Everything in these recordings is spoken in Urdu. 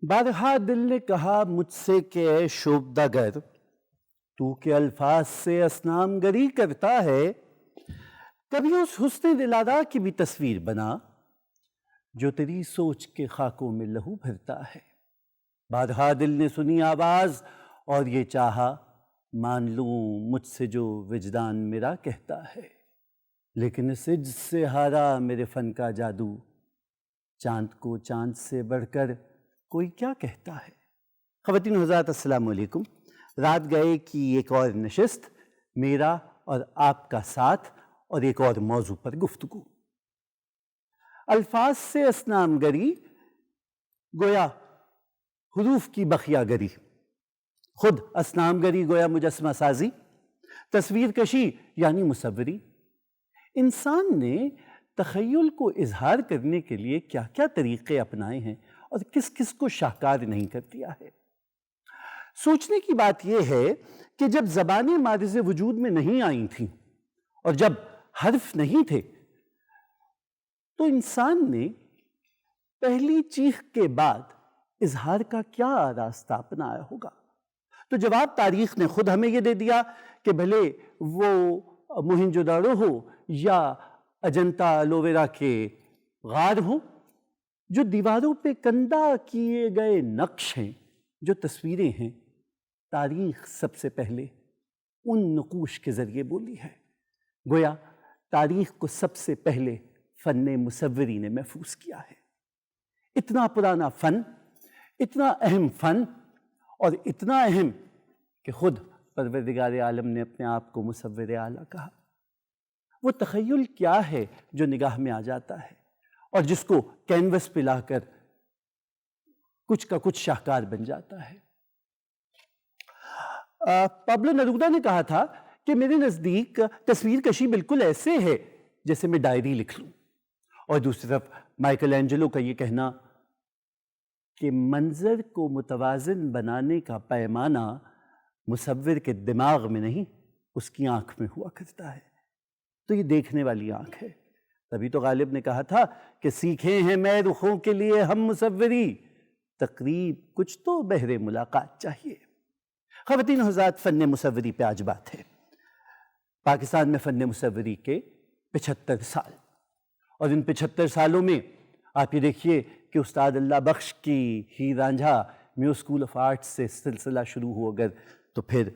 بارہا دل نے کہا مجھ سے کہ اے شوبدہ گر، تو کہ الفاظ سے اصنام گری کرتا ہے، کبھی اس حسن دلادہ کی بھی تصویر بنا جو تیری سوچ کے خاکوں میں لہو بھرتا ہے۔ بارہا دل نے سنی آواز اور یہ چاہا مان لوں مجھ سے جو وجدان میرا کہتا ہے، لیکن اس عجز سے ہارا میرے فن کا جادو، چاند کو چاند سے بڑھ کر کوئی کیا کہتا ہے۔ خواتین و حضرات السلام علیکم۔ رات گئے کی ایک اور نشست، میرا اور آپ کا ساتھ اور ایک اور موضوع پر گفتگو۔ الفاظ سے اصنام گری گویا حروف کی بخیا گری، خود اصنام گری گویا مجسمہ سازی، تصویر کشی یعنی مصوری۔ انسان نے تخیل کو اظہار کرنے کے لیے کیا کیا طریقے اپنائے ہیں اور کس کس کو شاہکار نہیں کر دیا ہے۔ سوچنے کی بات یہ ہے کہ جب زبانیں مارز وجود میں نہیں آئی تھیں اور جب حرف نہیں تھے تو انسان نے پہلی چیخ کے بعد اظہار کا کیا راستہ اپنایا ہوگا؟ تو جواب تاریخ نے خود ہمیں یہ دے دیا کہ بھلے وہ موہنجو داڑو ہو یا اجنتا ایلوویرا کے غار ہوں، جو دیواروں پہ کندہ کیے گئے نقش ہیں، جو تصویریں ہیں، تاریخ سب سے پہلے ان نقوش کے ذریعے بولی ہے۔ گویا تاریخ کو سب سے پہلے فن مصوری نے محفوظ کیا ہے۔ اتنا پرانا فن، اتنا اہم فن اور اتنا اہم کہ خود پروردگار عالم نے اپنے آپ کو مصور اعلیٰ کہا۔ وہ تخیل کیا ہے جو نگاہ میں آ جاتا ہے اور جس کو کینوس پہ لا کر کچھ کا کچھ شاہکار بن جاتا ہے۔ پابلو نرودا نے کہا تھا کہ میرے نزدیک تصویر کشی بالکل ایسے ہے جیسے میں ڈائری لکھ لوں، اور دوسری طرف مائیکل اینجلو کا یہ کہنا کہ منظر کو متوازن بنانے کا پیمانہ مصور کے دماغ میں نہیں اس کی آنکھ میں ہوا کرتا ہے۔ تو یہ دیکھنے والی آنکھ ہے۔ تبھی تو غالب نے کہا تھا کہ سیکھے ہیں میں رخوں کے لیے ہم مصوری، تقریب کچھ تو بہر ملاقات چاہیے۔ خواتین و حضرات، فن مصوری پہ آج بات ہے۔ پاکستان میں فن مصوری کے 75 سال، اور ان 75 سالوں میں آپ یہ دیکھیے کہ استاد اللہ بخش کی ہیر رانجھا میو اسکول آف آرٹس سے سلسلہ شروع ہو، اگر تو پھر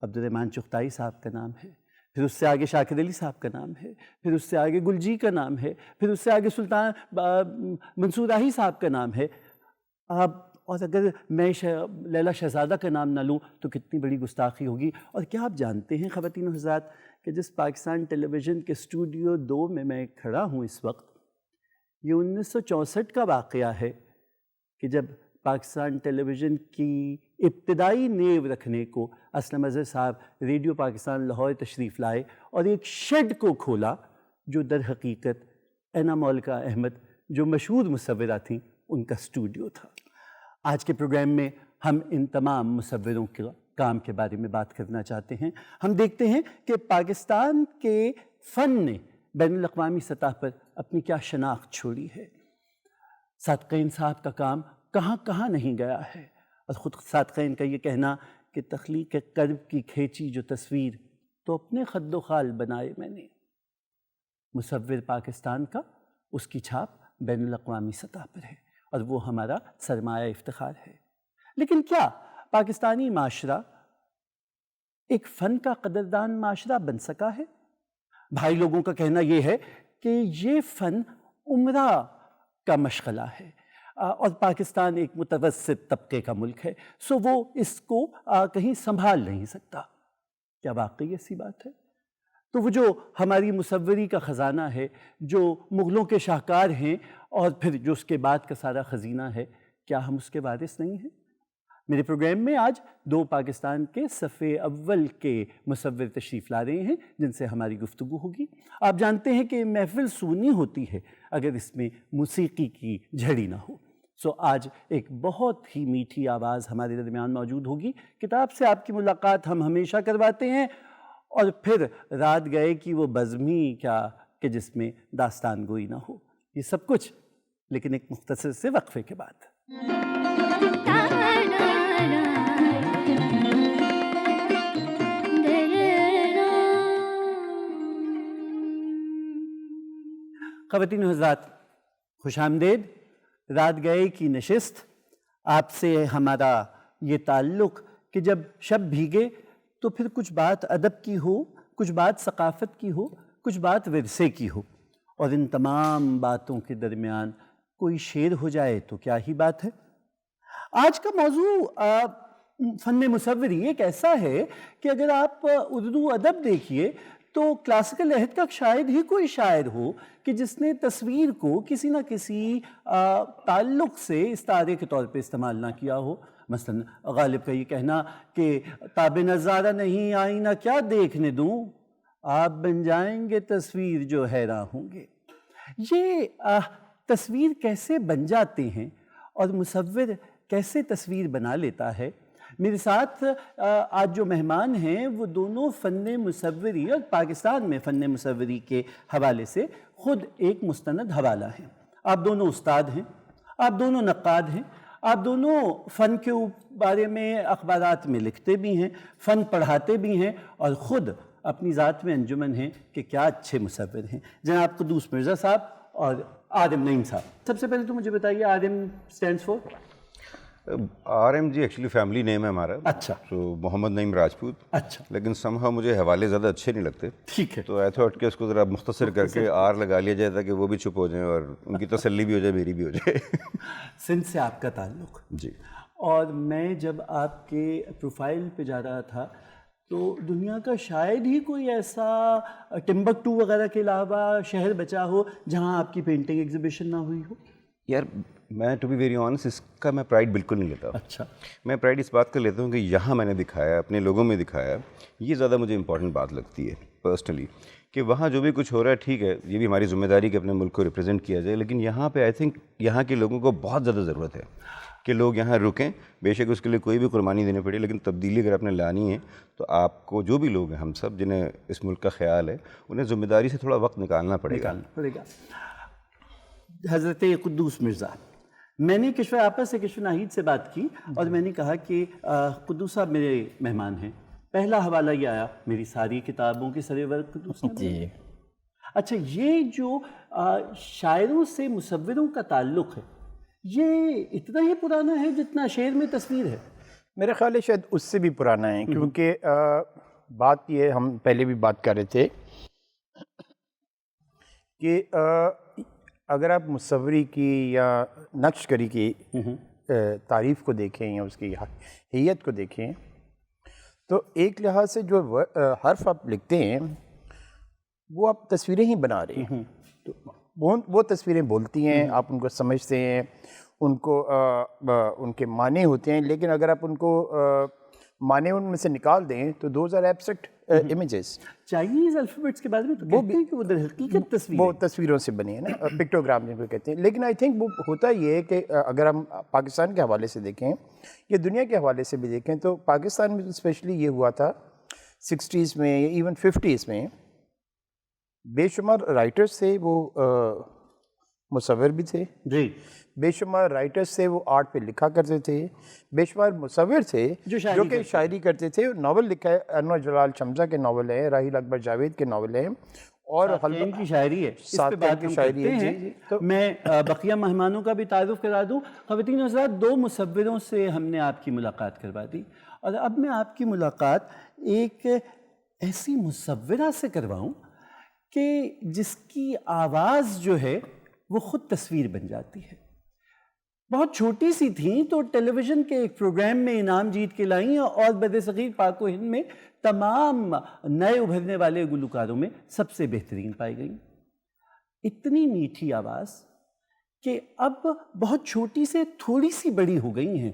عبدالرحمن چغتائی صاحب کا نام ہے، پھر اس سے آگے شاکر علی صاحب کا نام ہے، پھر اس سے آگے گلجی کا نام ہے، پھر اس سے آگے سلطان منصور راہی صاحب کا نام ہے۔ اور اگر میں لیلا شہزادہ کا نام نہ لوں تو کتنی بڑی گستاخی ہوگی۔ اور کیا آپ جانتے ہیں خواتین و حضرات کہ جس پاکستان ٹیلی ویژن کے اسٹوڈیو 2 میں کھڑا ہوں اس وقت، یہ 1964 کا واقعہ ہے کہ جب پاکستان ٹیلی ویژن کی ابتدائی نیو رکھنے کو اسلم اظہر صاحب ریڈیو پاکستان لاہور تشریف لائے اور ایک شیڈ کو کھولا جو در حقیقت اینا مولکہ احمد جو مشہور مصورہ تھیں ان کا اسٹوڈیو تھا۔ آج کے پروگرام میں ہم ان تمام مصوروں کے کام کے بارے میں بات کرنا چاہتے ہیں۔ ہم دیکھتے ہیں کہ پاکستان کے فن نے بین الاقوامی سطح پر اپنی کیا شناخت چھوڑی ہے۔ صادقین صاحب کا کام کہاں کہاں نہیں گیا ہے، اور خود صادقین کا یہ کہنا کہ تخلیق قلب کی کھینچی جو تصویر تو اپنے خد و خال بنائے میں نے۔ مصور پاکستان کا اس کی چھاپ بین الاقوامی سطح پر ہے اور وہ ہمارا سرمایہ افتخار ہے۔ لیکن کیا پاکستانی معاشرہ ایک فن کا قدردان معاشرہ بن سکا ہے؟ بھائی لوگوں کا کہنا یہ ہے کہ یہ فن عمرہ کا مشغلہ ہے اور پاکستان ایک متوسط طبقے کا ملک ہے، سو وہ اس کو کہیں سنبھال نہیں سکتا۔ کیا واقعی ایسی بات ہے؟ تو وہ جو ہماری مصوری کا خزانہ ہے، جو مغلوں کے شاہکار ہیں اور پھر جو اس کے بعد کا سارا خزینہ ہے، کیا ہم اس کے وارث نہیں ہیں؟ میرے پروگرام میں آج 2 پاکستان کے صفِ اول کے مصور تشریف لا رہے ہیں جن سے ہماری گفتگو ہوگی۔ آپ جانتے ہیں کہ محفل سونی ہوتی ہے اگر اس میں موسیقی کی جھڑی نہ ہو۔ سو آج ایک بہت ہی میٹھی آواز ہمارے درمیان موجود ہوگی۔ کتاب سے آپ کی ملاقات ہم ہمیشہ کرواتے ہیں، اور پھر رات گئے کی وہ بزمی کیا کہ جس میں داستان گوئی نہ ہو۔ یہ سب کچھ لیکن ایک مختصر سے وقفے کے بعد۔ خواتین و حضرات، خوش آمدید۔ رات گئے کی نشست، آپ سے ہمارا یہ تعلق کہ جب شب بھیگے تو پھر کچھ بات ادب کی ہو، کچھ بات ثقافت کی ہو، کچھ بات ورثے کی ہو، اور ان تمام باتوں کے درمیان کوئی شعر ہو جائے تو کیا ہی بات ہے۔ آج کا موضوع فن مصوری ایک ایسا ہے کہ اگر آپ اردو ادب دیکھیے تو کلاسیکل عہد کا شاید ہی کوئی شاعر ہو کہ جس نے تصویر کو کسی نہ کسی تعلق سے استعارے کے طور پہ استعمال نہ کیا ہو۔ مثلا غالب کا یہ کہنا کہ تاب نظارہ نہیں آئینہ کیا دیکھنے دوں، آپ بن جائیں گے تصویر جو حیراں ہوں گے۔ یہ تصویر کیسے بن جاتے ہیں اور مصور کیسے تصویر بنا لیتا ہے۔ میرے ساتھ آج جو مہمان ہیں وہ دونوں فن مصوری اور پاکستان میں فن مصوری کے حوالے سے خود ایک مستند حوالہ ہیں۔ آپ دونوں استاد ہیں، آپ دونوں نقاد ہیں، آپ دونوں فن کے بارے میں اخبارات میں لکھتے بھی ہیں، فن پڑھاتے بھی ہیں، اور خود اپنی ذات میں انجمن ہیں کہ کیا اچھے مصور ہیں۔ جناب قدوس مرزا صاحب اور عارم نعیم صاحب، سب سے پہلے تو مجھے بتائیے R M stands for? R M G actually family name ہے ہمارا۔ اچھا، تو محمد نعیم راجپوت۔ اچھا، لیکن سمہا مجھے حوالے زیادہ اچھے نہیں لگتے، ٹھیک ہے، تو آئی تھاٹ کہ اس کو ذرا مختصر کر کے آر لگا لیا جائے تاکہ وہ بھی چپ ہو جائیں اور ان کی تسلی بھی ہو جائے، میری بھی ہو جائے۔ سندھ سے آپ کا تعلق؟ جی۔ اور میں جب آپ کے پروفائل پہ جا رہا تھا تو دنیا کا شاید ہی کوئی ایسا ٹمبکٹو وغیرہ کے علاوہ شہر بچا ہو جہاں آپ کی پینٹنگ ایگزیبیشن نہ ہوئی ہو۔ یار میں ٹو بی ویری آنیسٹ اس کا میں پرائڈ بالکل نہیں لیتا۔ اچھا، میں پرائڈ اس بات کا لیتا ہوں کہ یہاں میں نے دکھایا، اپنے لوگوں میں دکھایا، یہ زیادہ مجھے امپورٹنٹ بات لگتی ہے پرسنلی، کہ وہاں جو بھی کچھ ہو رہا ہے ٹھیک ہے، یہ بھی ہماری ذمہ داری کہ اپنے ملک کو ریپرزینٹ کیا جائے، لیکن یہاں پہ آئی تھنک یہاں کے لوگوں کو بہت زیادہ ضرورت ہے کہ لوگ یہاں رکیں، بے شک اس کے لیے کوئی بھی قربانی دینے پڑے، لیکن تبدیلی اگر آپ نے لانی ہے تو آپ کو جو بھی لوگ ہیں، ہم سب جنہیں اس ملک کا خیال ہے، انہیں ذمہ داری سے تھوڑا وقت نکالنا پڑے گا۔ حضرت قدوس مرزا، میں نے کشور آپس سے کشور ناہید سے بات کی اور میں نے کہا کہ قدوس صاحب میرے مہمان ہیں، پہلا حوالہ یہ آیا میری ساری کتابوں کے سرے ورق قدوس صاحب۔ جی، اچھا، یہ جو شاعروں سے مصوروں کا تعلق ہے یہ اتنا ہی پرانا ہے جتنا شعر میں تصویر ہے؟ میرا خیال ہے شاید اس سے بھی پرانا ہے، کیونکہ بات یہ ہم پہلے بھی بات کر رہے تھے کہ اگر آپ مصوری کی یا نقش کاری کی تعریف کو دیکھیں یا اس کی حیت کو دیکھیں تو ایک لحاظ سے جو حرف آپ لکھتے ہیں وہ آپ تصویریں ہی بنا رہے ہیں، تو وہ تصویریں بولتی ہیں، آپ ان کو سمجھتے ہیں، ان کو ان کے معنی ہوتے ہیں، لیکن اگر آپ ان کو معنی ان میں سے نکال دیں تو those are abstract images. Chinese alphabets کے بارے میں تو کہتے ہیں کہ وہ در حقیقت تصویر وہ تصویروں سے بنی ہے نا، پکٹوگرام جن کو کہتے ہیں، لیکن آئی تھنک وہ ہوتا یہ ہے کہ اگر ہم پاکستان کے حوالے سے دیکھیں یا دنیا کے حوالے سے بھی دیکھیں تو پاکستان میں اسپیشلی یہ ہوا تھا 60s میں یا ایون 50s میں، بے شمار رائٹرز تھے، وہ مصور بھی تھے، جی، بے شمار رائٹرز تھے وہ آرٹ پہ لکھا کرتے تھے، بے شمار مصور تھے جو کہ شاعری کرتے تھے۔ ناول لکھا ہے انور جلال شمزہ کے ناول ہیں، راحیل اکبر جاوید کے ناول ہیں، اور ساتقین کی شاعری ہے، اس پہ ساتقین بات کی ہم شاعری کرتے ہے۔ ہیں۔ تو میں بقیہ مہمانوں کا بھی تعارف کرا دوں۔ خواتین و حضرات، دو مصوروں سے ہم نے آپ کی ملاقات کروا دی، اور اب میں آپ کی ملاقات ایک ایسی مصورہ سے کرواؤں کہ جس کی آواز جو ہے وہ خود تصویر بن جاتی ہے۔ بہت چھوٹی سی تھیں تو ٹیلی ویژن کے ایک پروگرام میں انعام جیت کے لائیں، اور برصغیر پاک و ہند میں تمام نئے ابھرنے والے گلوکاروں میں سب سے بہترین پائی گئیں۔ اتنی میٹھی آواز کہ اب بہت چھوٹی سے تھوڑی سی بڑی ہو گئی ہیں،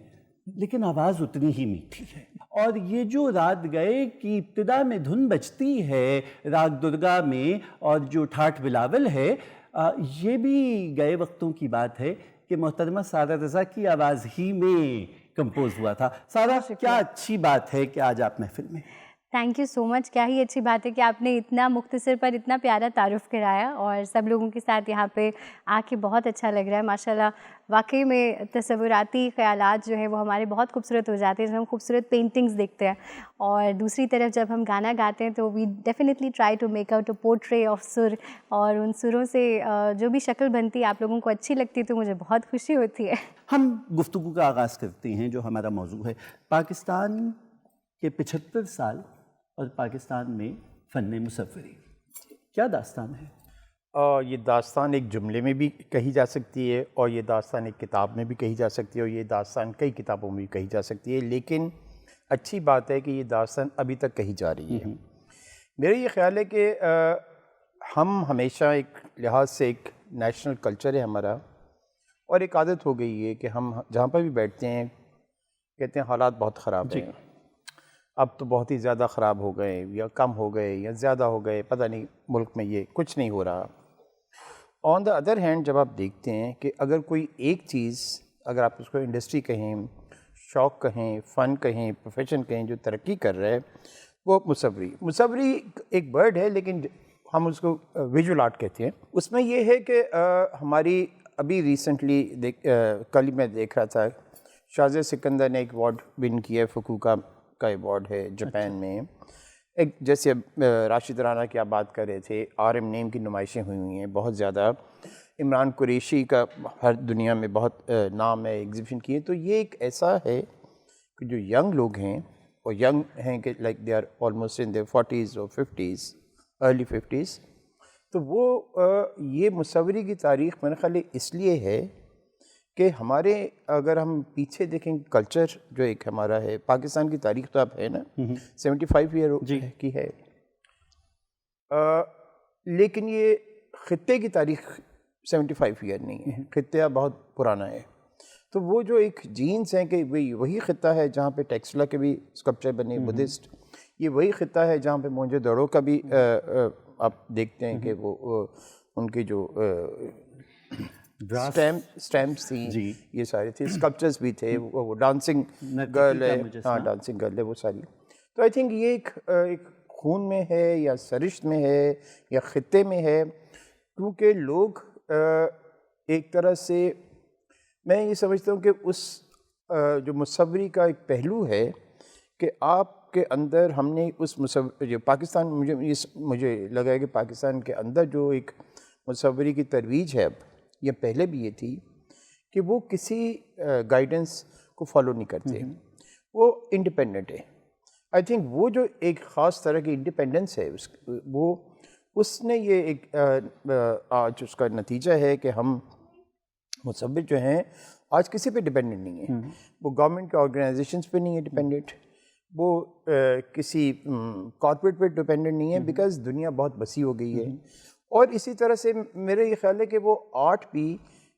لیکن آواز اتنی ہی میٹھی ہے۔ اور یہ جو رات گئے کی ابتدا میں دھن بجتی ہے راگ درگا میں، اور جو ٹھاٹھ بلاول ہے، یہ بھی گئے وقتوں کی بات ہے کہ محترمہ سارہ رضا کی آواز ہی میں کمپوز ہوا تھا۔ سارہ، کیا اچھی بات ہے کہ آج آپ محفل میں۔ تھینک یو سو مچ. کیا ہی اچھی بات ہے کہ آپ نے اتنا مختصر پر اتنا پیارا تعارف کرایا اور سب لوگوں کے ساتھ یہاں پہ آ کے بہت اچھا لگ رہا ہے ماشاء اللہ. واقعی میں تصوراتی خیالات جو ہیں وہ ہمارے بہت خوبصورت ہو جاتے ہیں جب ہم خوبصورت پینٹنگز دیکھتے ہیں, اور دوسری طرف جب ہم گانا گاتے ہیں تو we definitely try to make out a portrait of سر, اور ان سروں سے جو بھی شکل بنتی ہے آپ لوگوں کو اچھی لگتی ہے تو مجھے بہت خوشی ہوتی ہے. ہم گفتگو کا آغاز کرتے ہیں جو ہمارا موضوع ہے پاکستان کے 75 سال اور پاکستان میں فن مصوری. کیا داستان ہے؟ یہ داستان ایک جملے میں بھی کہی جا سکتی ہے, اور یہ داستان ایک کتاب میں بھی کہی جا سکتی ہے, اور یہ داستان کئی کتابوں میں بھی کہی جا سکتی ہے. لیکن اچھی بات ہے کہ یہ داستان ابھی تک کہی جا رہی ہے. میرا یہ خیال ہے کہ ہم ہمیشہ ایک لحاظ سے ایک نیشنل کلچر ہے ہمارا, اور ایک عادت ہو گئی ہے کہ ہم جہاں پر بھی بیٹھتے ہیں کہتے ہیں حالات بہت خراب ہیں, اب تو بہت ہی زیادہ خراب ہو گئے, یا کم ہو گئے, یا زیادہ ہو گئے, پتہ نہیں ملک میں یہ کچھ نہیں ہو رہا. آن دا ادر ہینڈ جب آپ دیکھتے ہیں کہ اگر کوئی ایک چیز, اگر آپ اس کو انڈسٹری کہیں, شوق کہیں, فن کہیں, پروفیشن کہیں, جو ترقی کر رہا ہے وہ مصوری ایک ورڈ ہے, لیکن ہم اس کو ویژول آرٹ کہتے ہیں. اس میں یہ ہے کہ ہماری ابھی ریسنٹلی کل ہی میں دیکھ رہا تھا شازیہ سکندر نے ایک ایوارڈ ون کیا ہے, فکوکا کا ایوارڈ ہے جاپان میں. ایک جیسے راشد رانا کی آپ بات کر رہے تھے, RM نیم کی نمائشیں ہوئی ہیں بہت زیادہ, عمران قریشی کا ہر دنیا میں بہت نام ہے, ایگزیبیشن کی ہے. تو یہ ایک ایسا ہے کہ جو ینگ لوگ ہیں, اور ینگ ہیں کہ like they are almost in their 40s اور 50s, ارلی 50s, تو وہ یہ مصوری کی تاریخ میرے خیال اس لیے ہے کہ ہمارے اگر ہم پیچھے دیکھیں کلچر جو ایک ہمارا ہے, پاکستان کی تاریخ تو اب ہے نا 75 ایئر کی ہے, لیکن یہ خطے کی تاریخ 75 ایئر نہیں ہے, خطہ بہت پرانا ہے. تو وہ جو ایک جینس ہیں کہ وہی خطہ ہے جہاں پہ ٹیکسلا کے بھی اسکلپچر بنے بدھسٹ, یہ وہی خطہ ہے جہاں پہ موہنجو دڑو کا بھی آپ دیکھتے ہیں کہ وہ ان کے جو اسٹیمپس تھیں, یہ سارے تھے, اسکلپچرز بھی تھے, وہ ڈانسنگ گرل ہے, ہاں ڈانسنگ گرل ہے, وہ ساری. تو آئی تھنک یہ ایک خون میں ہے, یا سرشت میں ہے, یا خطے میں ہے, کیونکہ لوگ ایک طرح سے میں یہ سمجھتا ہوں کہ اس جو مصوری کا ایک پہلو ہے کہ آپ کے اندر ہم نے اس جو پاکستان, مجھے لگا ہے کہ پاکستان کے اندر جو ایک مصوری کی ترویج ہے اب, یہ پہلے بھی یہ تھی کہ وہ کسی گائیڈنس کو فالو نہیں کرتے, وہ انڈیپینڈنٹ ہے. آئی تھنک وہ جو ایک خاص طرح کی انڈیپینڈنس ہے وہ اس نے یہ ایک آج اس کا نتیجہ ہے کہ ہم مصور جو ہیں آج کسی پہ ڈیپینڈنٹ نہیں ہیں. وہ گورنمنٹ کے آرگنائزیشنس پہ نہیں ہے ڈیپینڈنٹ, وہ کسی کارپوریٹ پہ ڈیپینڈنٹ نہیں ہے, بیکاز دنیا بہت وسیع ہو گئی ہے. اور اسی طرح سے میرا یہ خیال ہے کہ وہ آرٹ بھی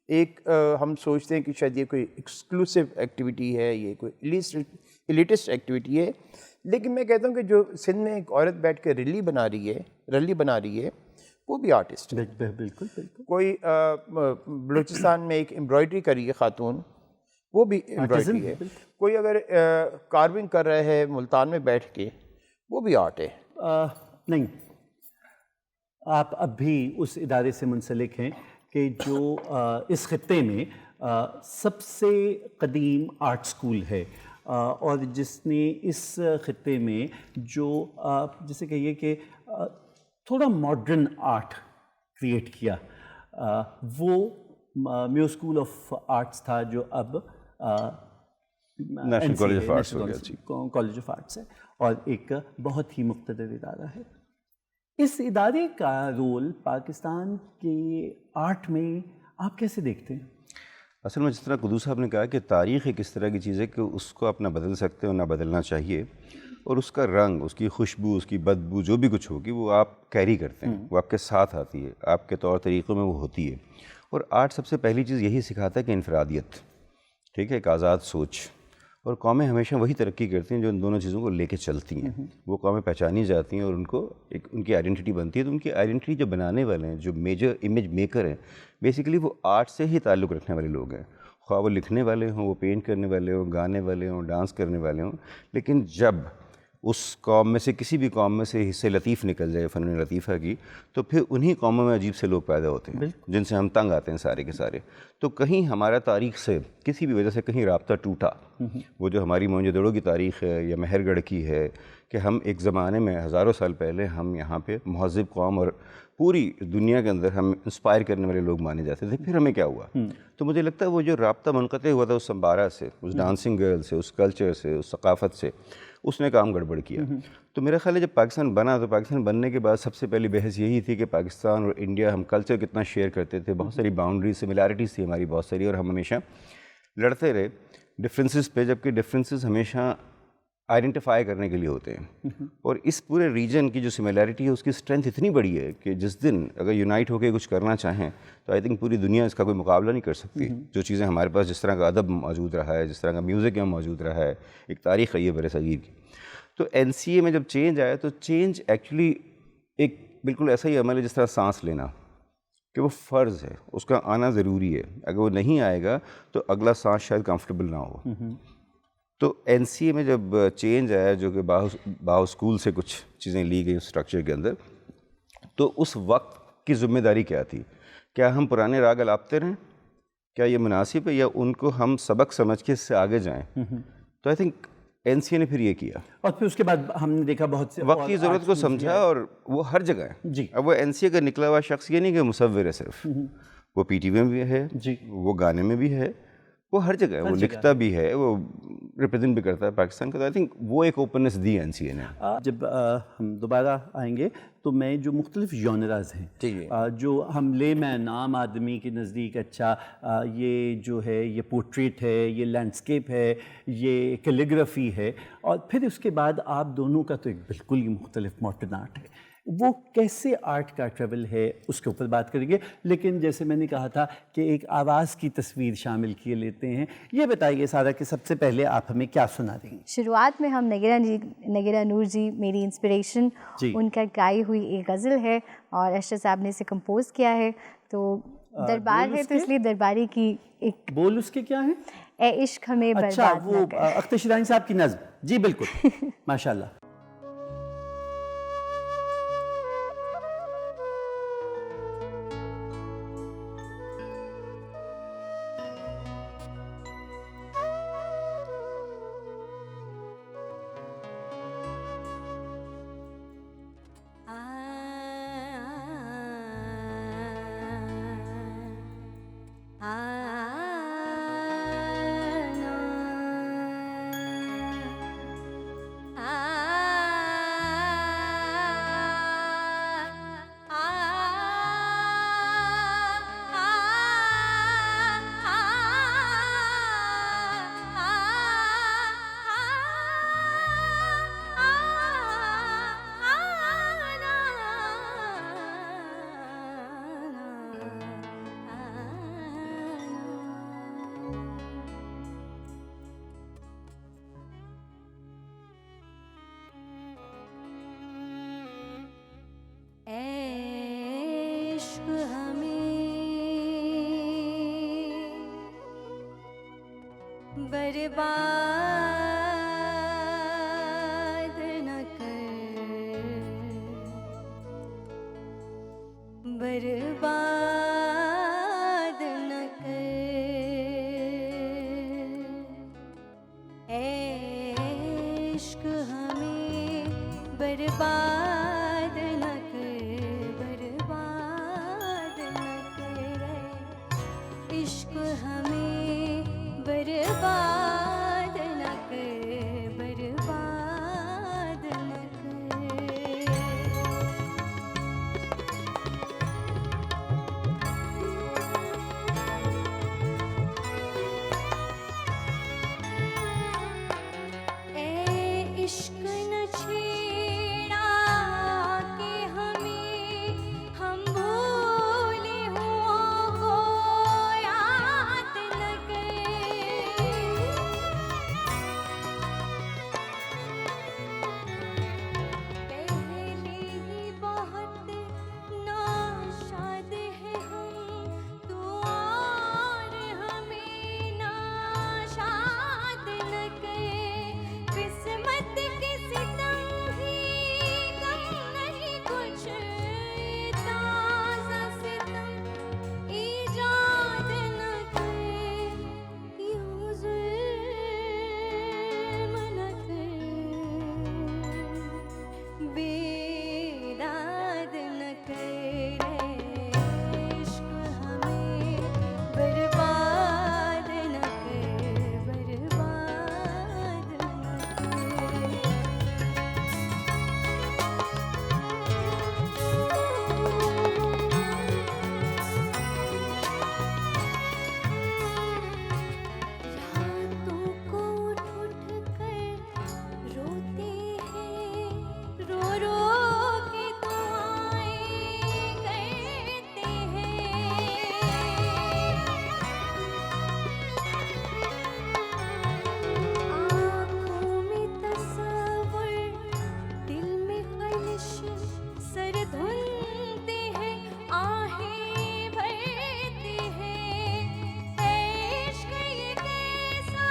ایک ہم سوچتے ہیں کہ شاید یہ کوئی ایکسکلوسیو ایکٹیویٹی ہے, یہ کوئی ایلیٹسٹ ایکٹیویٹی ہے, لیکن میں کہتا ہوں کہ جو سندھ میں ایک عورت بیٹھ کے رلی بنا رہی ہے وہ بھی آرٹسٹ ہے. بالکل. کوئی بلوچستان میں ایک امبرائڈری کری ہے خاتون, وہ بھی امبرائڈری ہے. کوئی اگر کارونگ کر رہا ہے ملتان میں بیٹھ کے, وہ بھی آرٹ ہے. نہیں, آپ اب بھی اس ادارے سے منسلک ہیں کہ جو اس خطے میں سب سے قدیم آرٹ سکول ہے, اور جس نے اس خطے میں جو جسے کہیے کہ تھوڑا ماڈرن آرٹ کریٹ کیا, وہ میو اسکول آف آرٹس تھا, جو اب نیشنل کالج آف آرٹس ہو گیا. کالج آف آرٹس ہے, اور ایک بہت ہی مقتدر ادارہ ہے. اس ادارے کا رول پاکستان کے آرٹ میں آپ کیسے دیکھتے ہیں؟ اصل میں جس طرح قدوس صاحب نے کہا کہ تاریخ ایک اس طرح کی چیز ہے کہ اس کو آپ نہ بدل سکتے ہو نہ بدلنا چاہیے, اور اس کا رنگ, اس کی خوشبو, اس کی بدبو, جو بھی کچھ ہوگی وہ آپ کیری کرتے ہیں, وہ آپ کے ساتھ آتی ہے, آپ کے طور طریقوں میں وہ ہوتی ہے. اور آرٹ سب سے پہلی چیز یہی سکھاتا ہے کہ انفرادیت, ٹھیک ہے, ایک آزاد سوچ. اور قومیں ہمیشہ وہی ترقی کرتی ہیں جو ان دونوں چیزوں کو لے کے چلتی ہیں. وہ قومیں پہچانی جاتی ہیں اور ان کو ایک ان کی آئیڈینٹی بنتی ہے. تو ان کی آئیڈینٹی جو بنانے والے ہیں, جو میجر امیج میکر ہیں, بیسیکلی وہ آرٹ سے ہی تعلق رکھنے والے لوگ ہیں. خواہ وہ لکھنے والے ہوں, وہ پینٹ کرنے والے ہوں, گانے والے ہوں, ڈانس کرنے والے ہوں, لیکن جب اس قوم میں سے کسی بھی قوم میں سے حصے لطیف نکل جائے فن لطیفہ کی تو پھر انہی قوموں میں عجیب سے لوگ پیدا ہوتے ہیں جن سے ہم تنگ آتے ہیں سارے کے سارے. تو کہیں ہمارا تاریخ سے کسی بھی وجہ سے کہیں رابطہ ٹوٹا, وہ جو ہماری موہنجو کی تاریخ ہے یا مہر گڑھ کی ہے کہ ہم ایک زمانے میں ہزاروں سال پہلے ہم یہاں پہ مہذب قوم اور پوری دنیا کے اندر ہم انسپائر کرنے والے لوگ مانے جاتے تھے, پھر ہمیں کیا ہوا؟ تو مجھے لگتا ہے وہ جو رابطہ منقطع ہوا تھا اس سمبارہ سے, اس ڈانسنگ گرل سے, اس کلچر سے, اس ثقافت سے, اس نے کام گڑبڑ کیا. تو میرا خیال ہے جب پاکستان بنا تو پاکستان بننے کے بعد سب سے پہلی بحث یہی تھی کہ پاکستان اور انڈیا ہم کلچر کتنا شیئر کرتے تھے, بہت ساری باؤنڈریز سملیرٹیز تھی ہماری بہت ساری, اور ہم ہمیشہ لڑتے رہے ڈفرینسز پہ, جبکہ ڈفرینسز ہمیشہ آئیڈینٹیفائی کرنے کے لیے ہوتے ہیں. اور اس پورے ریجن کی جو سملیرٹی ہے اس کی اسٹرینتھ اتنی بڑی ہے کہ جس دن اگر یونائٹ ہو کے کچھ کرنا چاہیں تو آئی تھنک پوری دنیا اس کا کوئی مقابلہ نہیں کر سکتی. جو چیزیں ہمارے پاس, جس طرح کا ادب موجود رہا ہے, جس طرح کا میوزک یہاں موجود رہا ہے, ایک تاریخ ہے یہ بر صغیر کی. تو NCA میں جب چینج آیا تو چینج ایکچولی ایک بالکل ایسا ہی عمل ہے جس طرح سانس لینا, کہ وہ فرض ہے, اس کا آنا ضروری ہے. اگر وہ نہیں آئے گا تو اگلا سانس شاید کمفرٹیبل نہ ہو. تو NCA میں جب چینج آیا جو کہ باہو اسکول سے کچھ چیزیں لی گئی اسٹرکچر کے اندر, تو اس وقت کی ذمہ داری کیا تھی؟ کیا ہم پرانے راگ الاپتے رہیں, کیا یہ مناسب ہے, یا ان کو ہم سبق سمجھ کے اس سے آگے جائیں؟ تو آئی تھنک NCA نے پھر یہ کیا, اور پھر اس کے بعد ہم نے دیکھا بہت سے وقت کی ضرورت کو سمجھا, اور وہ ہر جگہ ہے. جی. اب وہ NCA کا نکلا ہوا شخص یہ نہیں کہ مصور ہے صرف, وہ PTV میں بھی ہے, جی, وہ گانے میں بھی ہے, وہ ہر جگہ ہے, وہ لکھتا بھی ہے, وہ ریپرزینٹ بھی کرتا ہے پاکستان کا. تو آئی تھنک وہ ایک اوپننس دی NCA نے. جب ہم دوبارہ آئیں گے تو میں جو مختلف جونراز ہیں جو ہم لے مین عام آدمی کے نزدیک, اچھا یہ جو ہے یہ پورٹریٹ ہے, یہ لینڈسکیپ ہے, یہ کیلیگرافی ہے, اور پھر اس کے بعد آپ دونوں کا تو ایک بالکل ہی مختلف ماڈرن آرٹ ہے, وہ کیسے آرٹ کا ٹریول ہے اس کے اوپر بات کریں گے. لیکن جیسے میں نے کہا تھا کہ ایک آواز کی تصویر شامل کیے لیتے ہیں. یہ بتائیے سارا کہ سب سے پہلے آپ ہمیں کیا سنا دیں گے؟ شروعات میں ہم نگرہ نور جی میری انسپریشن, ان کا گائی ہوئی ایک غزل ہے اور اشرف صاحب نے اسے کمپوز کیا ہے. تو دربار ہے تو اس لیے درباری کی ایک بول اس کے کیا ہیں؟ اے عشق ہمیں برباد اچھا, نہ وہ کر. اختر شیرانی صاحب کی نظم. جی بالکل, ماشاء اللہ. برباد نہ کر, برباد نہ کر, اے عشق ہمیں برباد نہ کر, برباد نہ کر, عشق ہمیں برباد نہ کر, برباد نہ کر. اے عشق نہ چھیڑا کہ ہمیں, ہم بھولے ہوں کو یاد نہ کر. برباد نہ کر، برباد نہ کر۔ راتوں کو اٹھ اٹھ کر روتے ہیں، رو رو کے دعائیں کرتے ہیں۔ آنکھوں میں تصور، دل میں خلش، سر دھنتے ہیں، آہیں بھرتے ہیں۔ عشق یہ کیسا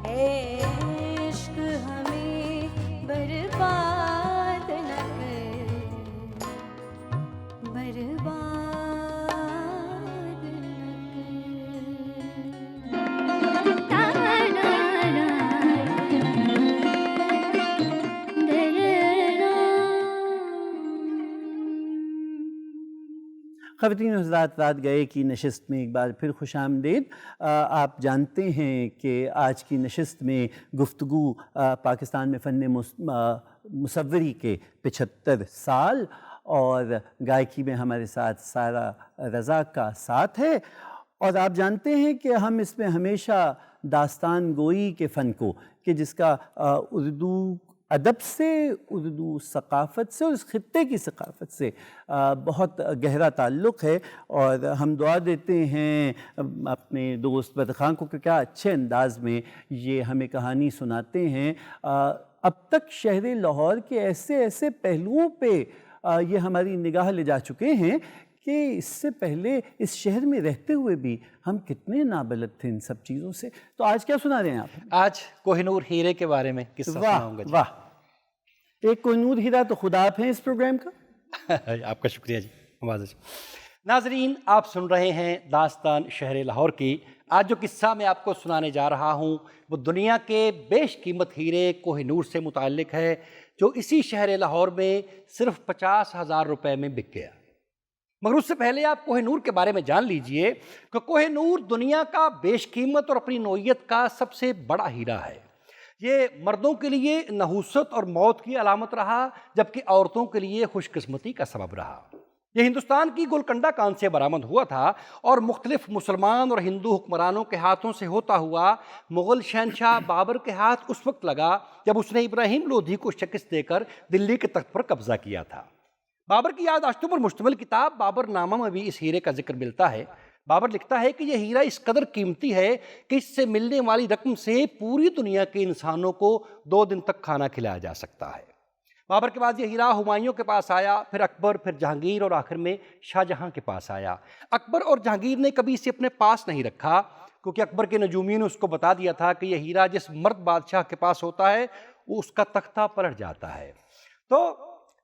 عشق ہمیں برباد نہ کر، برباد خواتین و حضرات، رات گئے کی نشست میں ایک بار پھر خوش آمدید۔ آپ جانتے ہیں کہ آج کی نشست میں گفتگو پاکستان میں فن مصوری کے 75 سال اور گائکی میں ہمارے ساتھ سارہ رضا کا ساتھ ہے، اور آپ جانتے ہیں کہ ہم اس میں ہمیشہ داستان گوئی کے فن کو، کہ جس کا اردو ادب سے، اردو ثقافت سے اور اس خطے کی ثقافت سے بہت گہرا تعلق ہے، اور ہم دعا دیتے ہیں اپنے دوست بدر خان کو کہ کیا اچھے انداز میں یہ ہمیں کہانی سناتے ہیں۔ اب تک شہر لاہور کے ایسے ایسے پہلوؤں پہ یہ ہماری نگاہ لے جا چکے ہیں کہ اس سے پہلے اس شہر میں رہتے ہوئے بھی ہم کتنے نابلد تھے ان سب چیزوں سے۔ تو آج کیا سنا رہے ہیں آپ؟ آج کوہ نور ہیرے کے بارے میں قصہ سناؤں گا۔ واہ، ایک کوہ نور ہیرا تو خدا آپ ہیں اس پروگرام کا۔ آپ کا شکریہ جی، نوازش۔ ناظرین، آپ سن رہے ہیں داستان شہر لاہور کی۔ آج جو قصہ میں آپ کو سنانے جا رہا ہوں وہ دنیا کے بیش قیمت ہیرے کوہ نور سے متعلق ہے، جو اسی شہر لاہور میں صرف 50,000 روپے میں بک گیا۔ مگر اس سے پہلے آپ کوہ نور کے بارے میں جان لیجئے کہ کوہ نور دنیا کا بیش قیمت اور اپنی نوعیت کا سب سے بڑا ہیرا ہے۔ یہ مردوں کے لیے نحوست اور موت کی علامت رہا، جبکہ عورتوں کے لیے خوش قسمتی کا سبب رہا۔ یہ ہندوستان کی گولکنڈہ کان سے برآمد ہوا تھا اور مختلف مسلمان اور ہندو حکمرانوں کے ہاتھوں سے ہوتا ہوا مغل شہنشاہ بابر کے ہاتھ اس وقت لگا جب اس نے ابراہیم لودھی کو شکست دے کر دلی کے تخت پر قبضہ کیا تھا۔ بابر کی یادداشتوں پر مشتمل کتاب بابر نامہ میں بھی اس ہیرے کا ذکر ملتا ہے۔ بابر لکھتا ہے کہ یہ ہیرا اس قدر قیمتی ہے کہ اس سے ملنے والی رقم سے پوری دنیا کے انسانوں کو 2 دن تک کھانا کھلایا جا سکتا ہے۔ بابر کے بعد یہ ہیرا ہمایوں کے پاس آیا، پھر اکبر، پھر جہانگیر اور آخر میں شاہ جہاں کے پاس آیا۔ اکبر اور جہانگیر نے کبھی اسے اپنے پاس نہیں رکھا، کیونکہ اکبر کے نجومیوں نے اس کو بتا دیا تھا کہ یہ ہیرا جس مرد بادشاہ کے پاس ہوتا ہے وہ اس کا تختہ پلٹ جاتا ہے۔ تو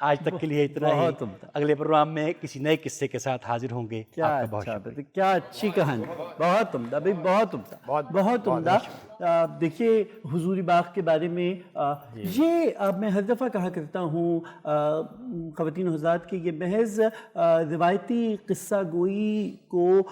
آج تک کے لیے اتنا ہی. بہت عمدہ. اگلے پروگرام میں کسی نئے قصے کے ساتھ حاضر ہوں گے. کیا آپ کا بہت اچھا شکریہ. کیا اچھی کہانی. بہت عمدہ بھائی, بہت عمدہ, بہت عمدہ. دیکھیے حضوری باغ کے بارے میں یہ میں ہر دفعہ کہا کرتا ہوں خواتین و حضرات کہ یہ محض روایتی قصہ گوئی کو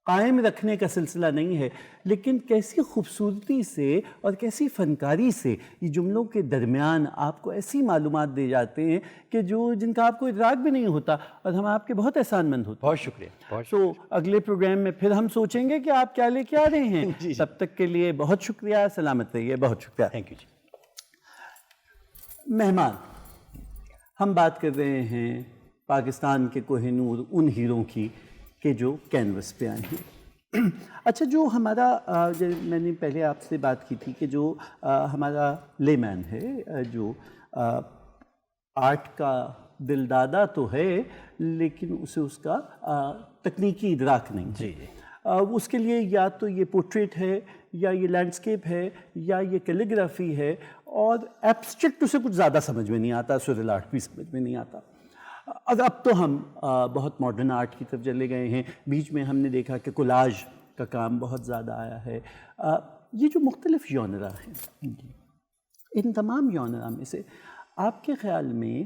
قائم رکھنے کا سلسلہ نہیں ہے, لیکن کیسی خوبصورتی سے اور کیسی فنکاری سے یہ جملوں کے درمیان آپ کو ایسی معلومات دے جاتے ہیں کہ جن کا آپ کو ادراک بھی نہیں ہوتا, اور ہم آپ کے بہت احسان مند ہوتے ہیں. بہت شکریہ. بہت شکریہ. تو اگلے پروگرام میں پھر ہم سوچیں گے کہ آپ کیا لے کے آ رہے ہیں. تب تک کے لیے بہت شکریہ, سلامت رہیے. بہت شکریہ. تھینک یو جی. مہمان, ہم بات کر رہے ہیں پاکستان کے کوہ نور ان ہیروں کی کہ جو کینوس پہ آئے ہیں. اچھا, جو ہمارا میں نے پہلے آپ سے بات کی تھی کہ جو ہمارا لے مین ہے, جو آرٹ کا دل دادا تو ہے لیکن اسے اس کا تکنیکی ادراک نہیں. جی. اس کے لیے یا تو یہ پورٹریٹ ہے, یا یہ لینڈسکیپ ہے, یا یہ کیلیگرافی ہے, اور ایبسٹریکٹ اسے کچھ زیادہ سمجھ میں نہیں آتا, سورل آرٹ بھی سمجھ میں نہیں آتا. اب تو ہم بہت ماڈرن آرٹ کی طرف چلے گئے ہیں. بیچ میں ہم نے دیکھا کہ کولاج کا کام بہت زیادہ آیا ہے. یہ جو مختلف ژانرا ہیں, ان تمام ژانرا میں سے آپ کے خیال میں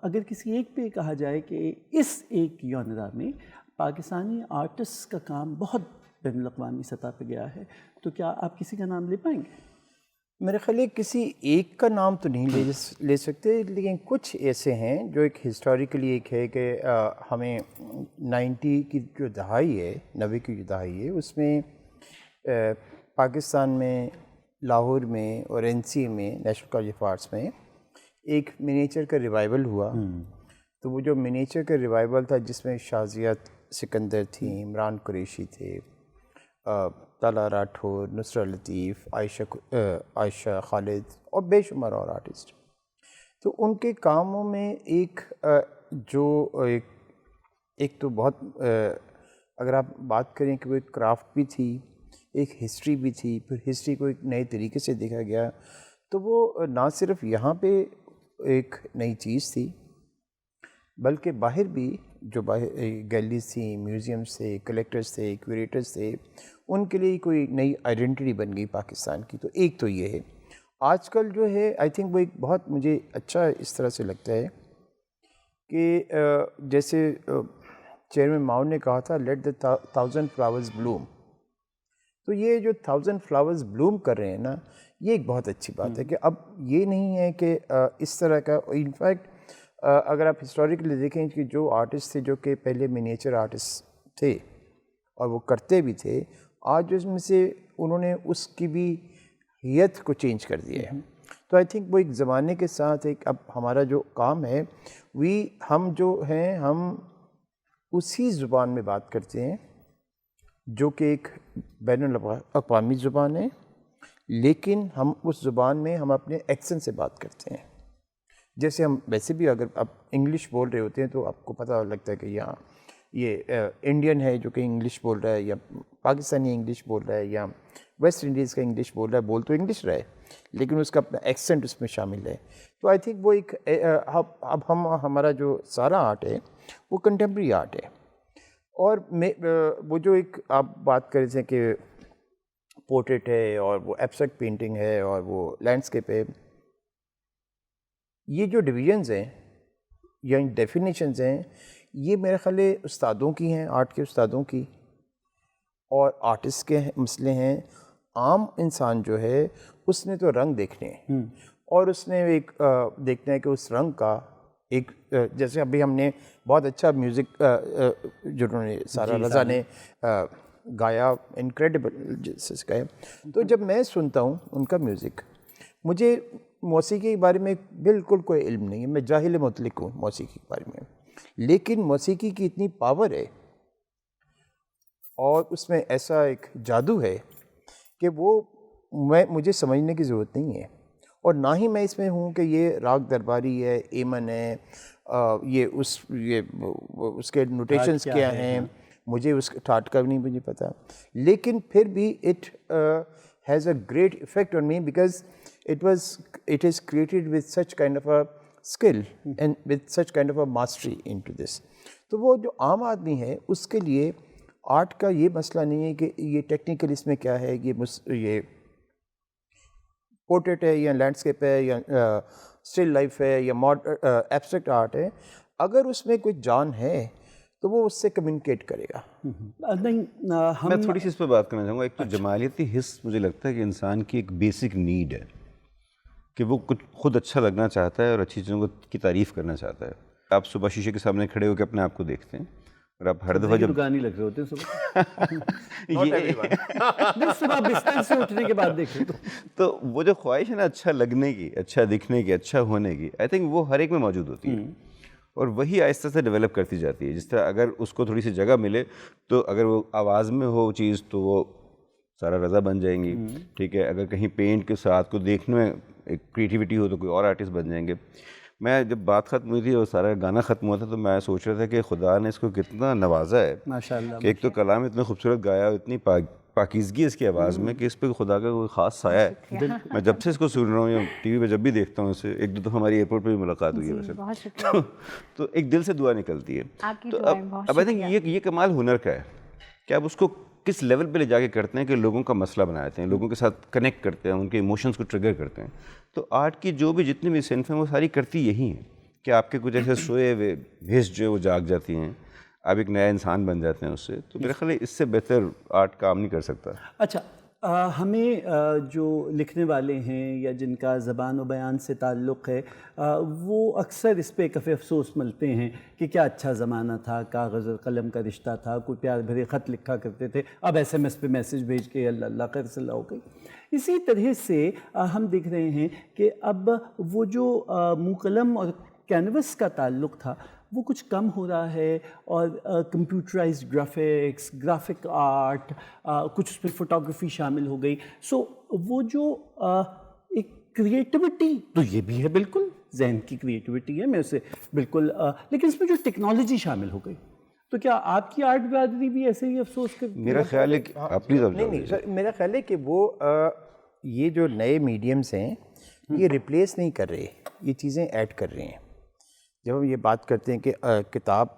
اگر کسی ایک پہ کہا جائے کہ اس ایک ژانرا میں پاکستانی آرٹسٹ کا کام بہت بین الاقوامی سطح پہ گیا ہے, تو کیا آپ کسی کا نام لے پائیں گے؟ میرے خیال ہے کسی ایک کا نام تو نہیں لے سکتے, لیکن کچھ ایسے ہیں جو ایک ہسٹوریکلی ایک ہے کہ ہمیں 90 کی جو دہائی ہے, 90 کی جو دہائی ہے, اس میں پاکستان میں لاہور میں اور NCA میں نیشنل کالج آف آرٹس میں ایک منیچر کا ریوائول ہوا. تو وہ جو منیچر کا ریوائول تھا جس میں شازیہ سکندر تھیں, عمران قریشی تھے, طلعت راٹھور, نصرت لطیف, عائشہ خالد اور بے شمار اور آرٹسٹ. تو ان کے کاموں میں ایک تو بہت اگر آپ بات کریں کہ وہ ایک کرافٹ بھی تھی, ایک ہسٹری بھی تھی, پھر ہسٹری کو ایک نئے طریقے سے دیکھا گیا. تو وہ نہ صرف یہاں پہ ایک نئی چیز تھی بلکہ باہر بھی جو باہر گیلریز تھیں, میوزیمز تھے, کلیکٹرز تھے, کیوریٹرز تھے, ان کے لیے کوئی نئی آئیڈینٹی بن گئی پاکستان کی. تو ایک تو یہ ہے. آج کل جو ہے آئی تھنک وہ ایک بہت مجھے اچھا اس طرح سے لگتا ہے کہ جیسے چیئرمین ماؤ نے کہا تھا لیٹ دا 1000 فلاورز بلوم. تو یہ جو 1000 فلاورز بلوم کر رہے ہیں نا, یہ ایک بہت اچھی بات ہے کہ اب یہ نہیں ہے کہ اس طرح کا. انفیکٹ اگر آپ ہسٹوریکلی دیکھیں کہ جو آرٹسٹ تھے جو کہ پہلے منیچر آرٹسٹ تھے اور وہ کرتے بھی تھے, آج اس میں سے انہوں نے اس کی بھی حیت کو چینج کر دیا ہے. تو آئی تھنک وہ ایک زمانے کے ساتھ ایک اب ہمارا جو کام ہے ہم جو ہیں ہم اسی زبان میں بات کرتے ہیں جو کہ ایک بین الاقوامی زبان ہے, لیکن ہم اس زبان میں ہم اپنے ایکسنٹ سے بات کرتے ہیں. جیسے ہم ویسے بھی اگر آپ انگلش بول رہے ہوتے ہیں تو آپ کو پتہ لگتا ہے کہ یہاں یہ انڈین ہے جو کہ انگلش بول رہا ہے, یا پاکستانی انگلش بول رہا ہے, یا ویسٹ انڈیز کا انگلش بول رہا ہے. بول تو انگلش رہا ہے لیکن اس کا اپنا ایکسنٹ اس میں شامل ہے. تو آئی تھنک وہ ایک اب ہمارا جو سارا آرٹ ہے وہ کنٹمپریری آرٹ ہے. اور وہ جو ایک آپ بات کر رہے تھے کہ پورٹریٹ ہے اور وہ ایبسٹریکٹ پینٹنگ ہے اور وہ لینڈسکیپ ہے, یہ جو ڈویژنز ہیں یا ڈیفینیشنز ہیں یہ میرے خیال استادوں کی ہیں, آرٹ کے استادوں کی, اور آرٹسٹ کے مسئلے ہیں. عام انسان جو ہے اس نے تو رنگ دیکھنے ہیں اور اس نے ایک دیکھنا ہے کہ اس رنگ کا ایک جیسے ابھی ہم نے بہت اچھا میوزک جنہوں نے سارا رضا نے گایا, انکریڈیبل جیسے کہے. تو جب میں سنتا ہوں ان کا میوزک, مجھے موسیقی کے بارے میں بالکل کوئی علم نہیں ہے, میں جاہل مطلق ہوں موسیقی کے بارے میں, لیکن موسیقی کی اتنی پاور ہے اور اس میں ایسا ایک جادو ہے کہ وہ مجھے سمجھنے کی ضرورت نہیں ہے. اور نہ ہی میں اس میں ہوں کہ یہ راگ درباری ہے, ایمن ہے, یہ اس کے نوٹیشنز کیا ہیں, مجھے اس ٹھاٹ کا بھی نہیں مجھے پتہ. لیکن پھر بھی it has a great effect on me because it is created with such kind of a skill and with such kind of a mastery into this. تو وہ جو عام آدمی ہے اس کے لیے آرٹ کا یہ مسئلہ نہیں ہے کہ یہ ٹیکنیکل اس میں کیا ہے, یہ پورٹریٹ ہے یا لینڈسکیپ ہے یا اسٹل لائف ہے یا ایبسٹریکٹ آرٹ ہے, اگر اس میں کوئی جان ہے تو وہ اس سے کمیونیکیٹ کرے گا. نہیں میں تھوڑی سی اس پہ بات کرنا چاہوں گا. ایک تو جمالیتی حس مجھے لگتا ہے کہ انسان کی ایک بیسک نیڈ ہے کہ وہ کچھ خود اچھا لگنا چاہتا ہے اور اچھی چیزوں کی تعریف کرنا چاہتا ہے. آپ صبح شیشے کے سامنے کھڑے ہو کے اپنے آپ کو دیکھتے ہیں اور آپ ہر دفعہ جب گانے لگ رہے ہوتے ہیں صبح بستر سے اٹھنے کے بعد دیکھیں تو وہ جو خواہش ہے نا اچھا لگنے کی, اچھا دکھنے کی, اچھا ہونے کی, آئی تھنک وہ ہر ایک میں موجود ہوتی ہے اور وہی آہستہ سے ڈیولپ کرتی جاتی ہے. جس طرح اگر اس کو تھوڑی سی جگہ ملے تو اگر وہ آواز میں ہو چیز تو وہ سارا رضا بن جائیں گی, ٹھیک ہے. اگر کہیں پینٹ کے ساتھ کو دیکھنے میں ایک کریٹیوٹی ہو تو کوئی اور آرٹسٹ بن جائیں گے. میں جب بات ختم ہوئی تھی اور سارا گانا ختم ہوا تھا تو میں سوچ رہا تھا کہ خدا نے اس کو کتنا نوازا ہے ماشاء اللہ کہ ایک تو کلام اتنا خوبصورت گایا, اتنی پاکیزگی اس کی آواز میں کہ اس پہ خدا کا کوئی خاص سایہ ہے. میں جب سے اس کو سن رہا ہوں یا ٹی وی پہ جب بھی دیکھتا ہوں اسے, ایک دو تو ہماری ایئرپورٹ پہ بھی ملاقات ہوئی ہے ویسے, تو ایک دل سے دعا نکلتی ہے. تو اب آئی تھنک یہ کمال ہنر کا ہے کہ آپ اس کو کس لیول پہ لے جا کے کرتے ہیں کہ لوگوں کا مسئلہ بناتے ہیں, لوگوں کے ساتھ کنیکٹ کرتے ہیں, ان کے ایموشنس کو ٹریگر کرتے ہیں. تو آرٹ کی جو بھی جتنی بھی صنف ہیں وہ ساری کرتی یہی ہیں کہ آپ کے کچھ ایسے سوئے ہوئے حص جو ہے وہ جاگ جاتی ہیں, آپ ایک نیا انسان بن جاتے ہیں اس سے. تو میرا خیال ہے اس سے بہتر آرٹ کام نہیں کر سکتا. اچھا ہمیں جو لکھنے والے ہیں یا جن کا زبان و بیان سے تعلق ہے وہ اکثر اس پہ کفِ افسوس ملتے ہیں کہ کیا اچھا زمانہ تھا, کاغذ اور قلم کا رشتہ تھا, کوئی پیار بھرے خط لکھا کرتے تھے, اب ایس ایم ایس پہ میسج بھیج کے اللہ اللہ خیر صلی اللہ ہو گئی. اسی طرح سے ہم دیکھ رہے ہیں کہ اب وہ جو منہ قلم اور کینوس کا تعلق تھا وہ کچھ کم ہو رہا ہے اور کمپیوٹرائزڈ گرافکس, گرافک آرٹ, کچھ اس میں فوٹوگرافی شامل ہو گئی. سو وہ جو ایک کریٹیوٹی تو یہ بھی ہے, بالکل ذہن کی کریٹیوٹی ہے, میں اسے بالکل, لیکن اس میں جو ٹیکنالوجی شامل ہو گئی تو کیا آپ کی آرٹ برادری بھی ایسے ہی افسوس کرتی ہے؟ میرا خیال ہے کہ آپ پلیز نہیں سر, میرا خیال ہے کہ وہ یہ جو نئے میڈیمز ہیں یہ ریپلیس نہیں کر رہے, یہ چیزیں ایڈ کر رہے ہیں. جب ہم یہ بات کرتے ہیں کہ کتاب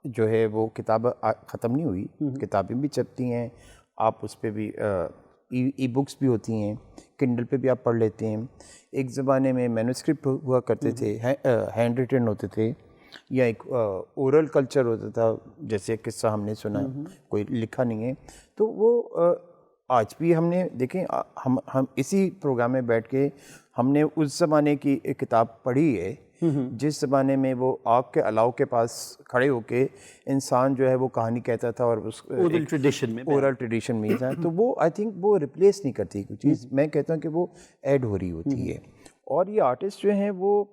جو ہے وہ کتاب ختم نہیں ہوئی, کتابیں بھی چھپتی ہیں, آپ اس پہ بھی ای بکس بھی ہوتی ہیں, کنڈل پہ بھی آپ پڑھ لیتے ہیں. ایک زمانے میں مینوسکرپٹ ہوا کرتے تھے, ہینڈ ریٹن ہوتے تھے, یا ایک اورل کلچر ہوتا تھا, جیسے قصہ ہم نے سنا, کوئی لکھا نہیں ہے. تو وہ آج بھی ہم نے دیکھیں, ہم اسی پروگرام میں بیٹھ کے ہم نے اس زمانے کی ایک کتاب پڑھی ہے جس زمانے میں وہ آگ کے الاؤ کے پاس کھڑے ہو کے انسان جو ہے وہ کہانی کہتا تھا اور اس اورل ٹریڈیشن میں تھا. تو وہ آئی تھنک وہ ریپلیس نہیں کرتی کوئی چیز, میں کہتا ہوں کہ وہ ایڈ ہو رہی ہوتی ہے. اور یہ آرٹسٹ جو ہیں وہ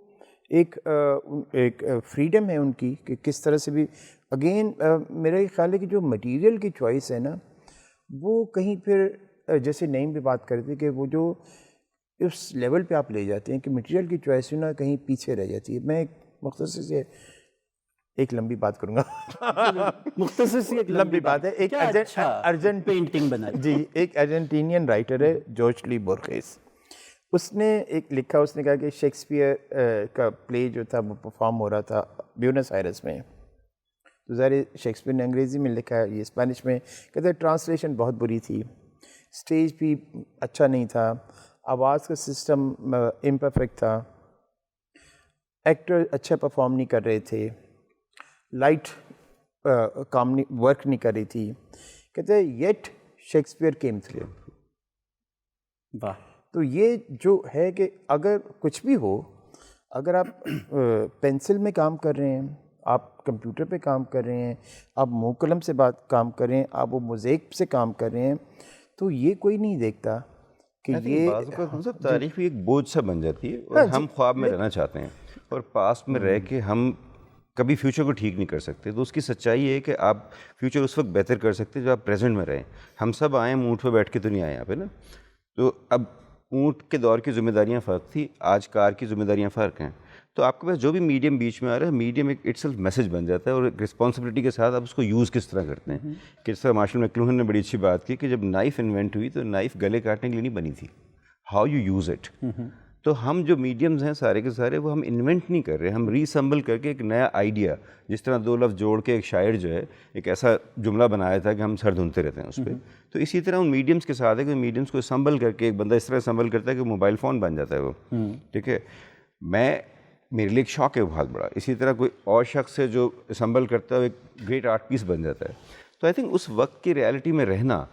ایک فریڈم ہے ان کی کہ کس طرح سے بھی, اگین میرا یہ خیال ہے کہ جو مٹیریل کی چوائس ہے نا وہ کہیں پھر, جیسے نعیم بھی بات کرتے کہ وہ جو اس لیول پہ آپ لے جاتے ہیں کہ مٹیریل کی چوائس نا کہیں پیچھے رہ جاتی ہے. میں ایک مختصر سے ایک لمبی بات کروں گا, مختصر سی ایک لمبی بات ہے. ایک ارجنٹ پینٹنگ بنا جی, ایک ارجنٹینین رائٹر ہے جارج لی بورخیس, اس نے ایک لکھا, اس نے کہا کہ شیکسپیئر کا پلے جو تھا وہ پرفارم ہو رہا تھا بیونس آئرس میں. تو ظاہر شیکسپیئر نے انگریزی میں لکھا ہے, یہ اسپینش میں, کہتے ہیں ٹرانسلیشن بہت بری تھی, اسٹیج بھی اچھا نہیں تھا, آواز کا سسٹم امپرفیکٹ تھا, ایکٹر اچھا پرفارم نہیں کر رہے تھے, لائٹ کام نہیں ورک نہیں کر رہی تھی. کہتے ہیں یٹ شیکسپیئر کیم تھرو. واہ. تو یہ جو ہے کہ اگر کچھ بھی ہو, اگر آپ پینسل میں کام کر رہے ہیں, آپ کمپیوٹر پہ کام کر رہے ہیں, آپ منہ قلم سے کام کر رہے ہیں, آپ وہ موزیک سے کام کر رہے ہیں, تو یہ کوئی نہیں دیکھتا کہ یہ تاریخ بھی ایک بوجھ سا بن جاتی ہے اور ہم خواب میں رہنا چاہتے ہیں اور پاسٹ میں رہ کے ہم کبھی فیوچر کو ٹھیک نہیں کر سکتے. تو اس کی سچائی یہ ہے کہ آپ فیوچر اس وقت بہتر کر سکتے جو آپ پریزنٹ میں رہیں. ہم سب آئے ہیں اونٹ پہ بیٹھ کے تو نہیں آئے یہاں پہ نا. تو اب اونٹ کے دور کی ذمہ داریاں فرق تھی, آج کار کی ذمہ داریاں فرق ہیں. تو آپ کے پاس جو بھی میڈیم بیچ میں آ رہا ہے, میڈیم ایک اٹ سیلف میسج بن جاتا ہے اور ایک رسپانسبلٹی کے ساتھ آپ اس کو یوز کس طرح کرتے ہیں. کس طرح مارشل میکلوہن نے بڑی اچھی بات کی کہ جب نائف انوینٹ ہوئی تو نائف گلے کاٹنے کے لیے نہیں بنی تھی, ہاؤ یو یوز اٹ. تو ہم جو میڈیمز ہیں سارے کے سارے وہ ہم انوینٹ نہیں کر رہے, ہم ریسمبل کر کے ایک نیا آئیڈیا, جس طرح دو لفظ جوڑ کے ایک شاعر جو ہے ایک ایسا جملہ بنایا تھا کہ ہم سر دھنتے رہتے ہیں اس پہ, تو اسی طرح ان میڈیمز کے ساتھ ہے کہ میڈیمز کو اسمبل کر کے ایک بندہ اس طرح اسمبل کرتا ہے کہ موبائل فون بن جاتا ہے وہ, ٹھیک ہے. میرے لیے ایک شوق ہے بہت بڑا, اسی طرح کوئی اور شخص ہے جو اسمبل کرتا ہے وہ ایک گریٹ آرٹ پیس بن جاتا ہے. تو آئی تھنک اس وقت کی ریالٹی میں رہنا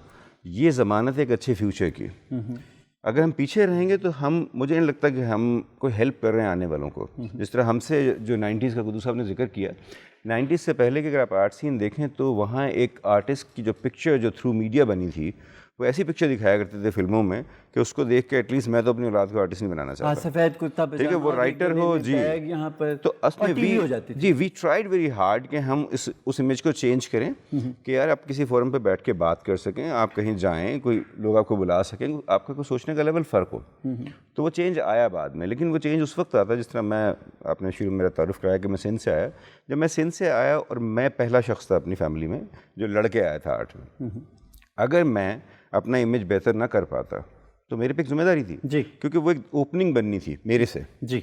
یہ ضمانت ہے ایک اچھے فیوچر کی. اگر ہم پیچھے رہیں گے تو مجھے نہیں لگتا کہ ہم کوئی ہیلپ کر رہے ہیں آنے والوں کو. جس طرح ہم سے جو 90s کا قدوس صاحب نے ذکر کیا, 90s سے پہلے کہ اگر آپ آرٹ سین دیکھیں تو وہاں ایک آرٹسٹ کی جو پکچر جو تھرو میڈیا بنی تھی وہ ایسی پکچر دکھایا کرتے تھے فلموں میں کہ اس کو دیکھ کے ایٹ لیسٹ میں تو اپنی اولاد کو آرٹسٹ نہیں بنانا چاہتا. سفید کرتا ٹھیک ہے, وہ رائٹر ہو جی, یہاں پر تو اصل میں وی ٹرائیڈ ویری ہارڈ کہ ہم اس امیج کو چینج کریں کہ یار آپ کسی فورم پہ بیٹھ کے بات کر سکیں, آپ کہیں جائیں, کوئی لوگ آپ کو بلا سکیں, آپ کا کوئی سوچنے کا لیول فرق ہو. تو وہ چینج آیا بعد میں, لیکن وہ چینج اس وقت آتا جس طرح میں, آپ نے شروع میں میرا تعارف کرایا کہ میں سندھ سے آیا. جب میں سندھ سے آیا اور میں پہلا شخص تھا اپنی فیملی میں جو لڑ کے آیا تھا آرٹ میں, اگر میں اپنا امیج بہتر نہ کر پاتا تو میرے پہ ایک ذمہ داری تھی جی, کیونکہ وہ ایک اوپننگ بننی تھی میرے سے. جی,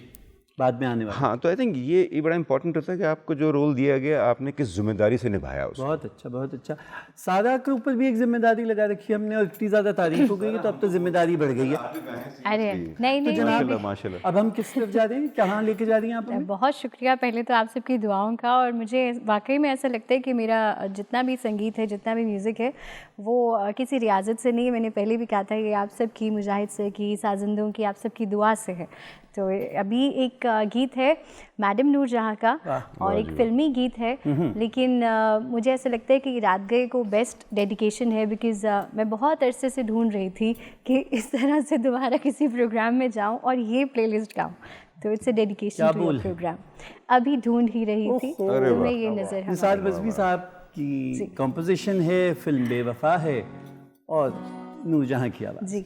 بعد میں آنے والا. ہاں, تو آئی تھنک یہ بڑا امپورٹنٹ ہوتا ہے کہ آپ کو جو رول دیا گیا آپ نے کس ذمہ داری سے نبھایا اس کو. بہت اچھا, بہت اچھا. سادہ کے اوپر بھی ایک ذمہ داری لگا رکھی ہم نے, اور اتنی زیادہ تعریف ہو گئی ہے تو اب تو ذمہ داری بڑھ گئی ہے. ارے نہیں جناب ماشاء اللہ. اب ہم کس طرف جا رہے ہیں, کہاں لے کے جا رہی ہیں آپ ہمیں؟ بہت شکریہ پہلے تو آپ سب کی دعاؤں کا, اور مجھے واقعی میں ایسا لگتا ہے کہ میرا جتنا بھی سنگیت ہے, جتنا بھی میوزک ہے, وہ کسی ریاضت سے نہیں. میں نے پہلے بھی کہا تھا یہ آپ سب کی, مجاہد سے کی, سازندوں کی, آپ سب کی دعا سے ہے. تو ابھی ایک گیت ہے میڈم نور جہاں کا, اور ایک فلمی گیت ہے, لیکن مجھے ایسا لگتا ہے کہ رات گئے کو بیسٹ ڈیڈیکیشن ہے, بیکاز میں بہت عرصے سے ڈھونڈ رہی تھی کہ اس طرح سے دوبارہ کسی پروگرام میں جاؤں اور یہ پلے لسٹ گاؤں. تو it's a dedication to your programme. ابھی ڈھونڈ ہی رہی تھی, تمہیں یہ نظر نثار بزمی صاحب کی کمپوزیشن ہے, فلم بے وفا ہے, اور نور جہاں کی آواز. جی.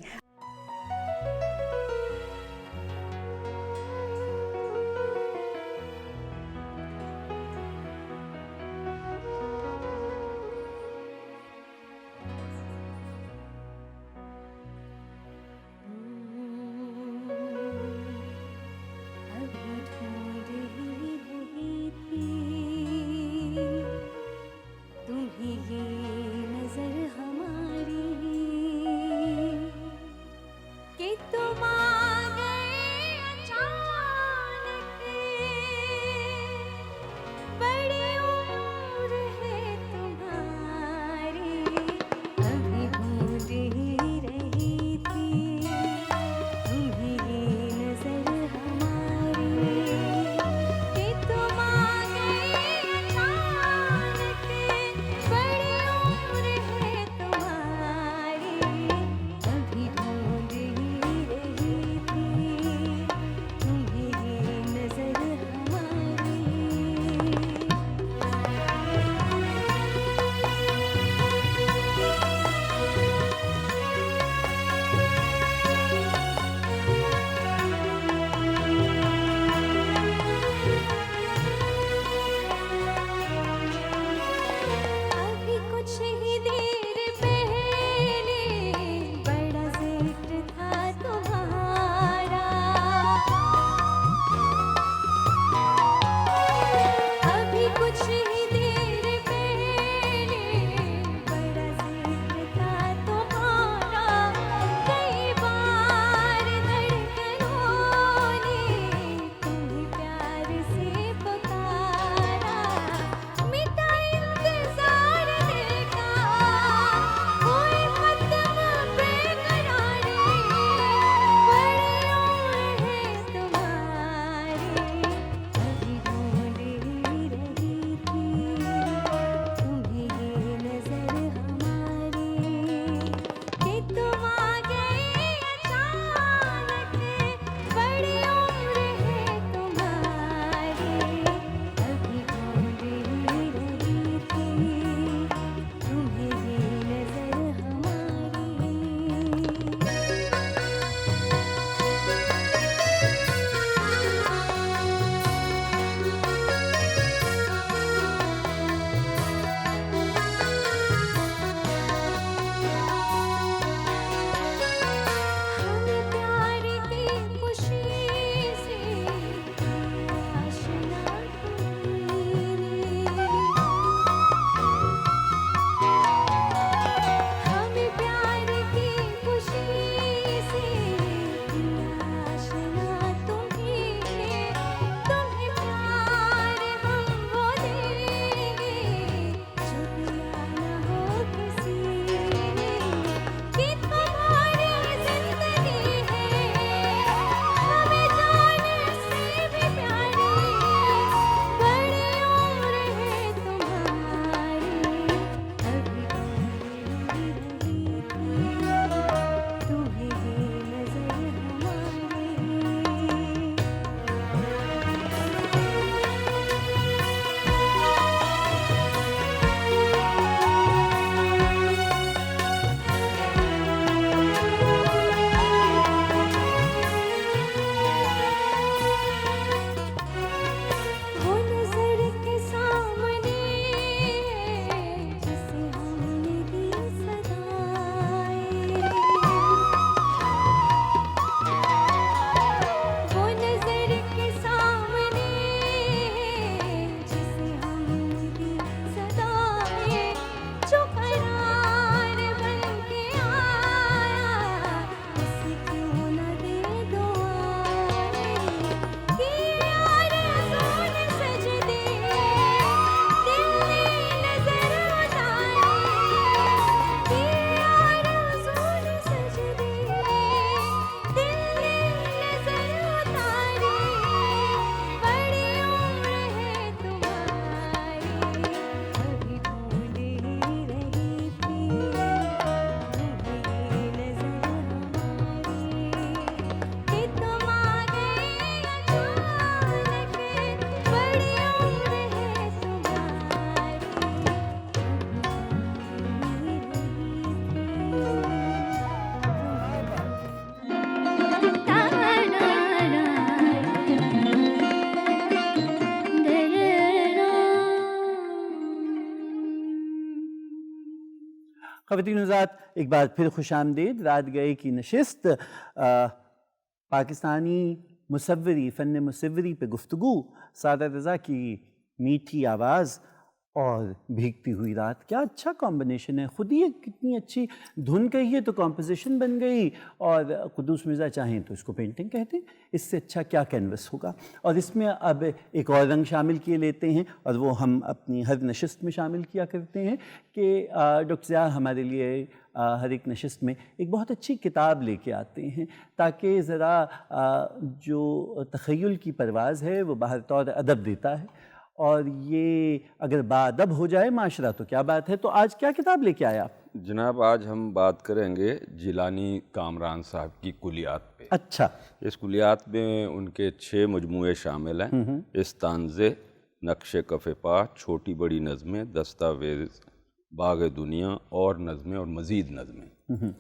خواتین حضرات، ایک بار پھر خوش آمدید۔ رات گئے کی نشست پاکستانی مصوری، فن مصوری پہ گفتگو، سعادت رضا کی میٹھی آواز اور بھیگتی ہوئی رات، کیا اچھا کمبینیشن ہے۔ خود ہی ایک کتنی اچھی دھن کہیے تو کمپوزیشن بن گئی، اور قدوس مرزا چاہیں تو اس کو پینٹنگ کہتے ہیں، اس سے اچھا کیا کینوس ہوگا۔ اور اس میں اب ایک اور رنگ شامل کیے لیتے ہیں، اور وہ ہم اپنی ہر نشست میں شامل کیا کرتے ہیں کہ ڈاکٹر ضیاء ہمارے لیے ہر ایک نشست میں ایک بہت اچھی کتاب لے کے آتے ہیں، تاکہ ذرا جو تخیل کی پرواز ہے وہ باہر طور ادب دیتا ہے، اور یہ اگر باادب ہو جائے معاشرہ تو کیا بات ہے۔ تو آج کیا کتاب لے کے آیا آپ؟ جناب آج ہم بات کریں گے جیلانی کامران صاحب کی کلیات پہ۔ اچھا، اس کلیات میں ان کے 6 مجموعے شامل ہیں، استانزے، نقش کف پا، چھوٹی بڑی نظمیں، دستاویز، باغ دنیا، اور نظمیں اور مزید نظمیں۔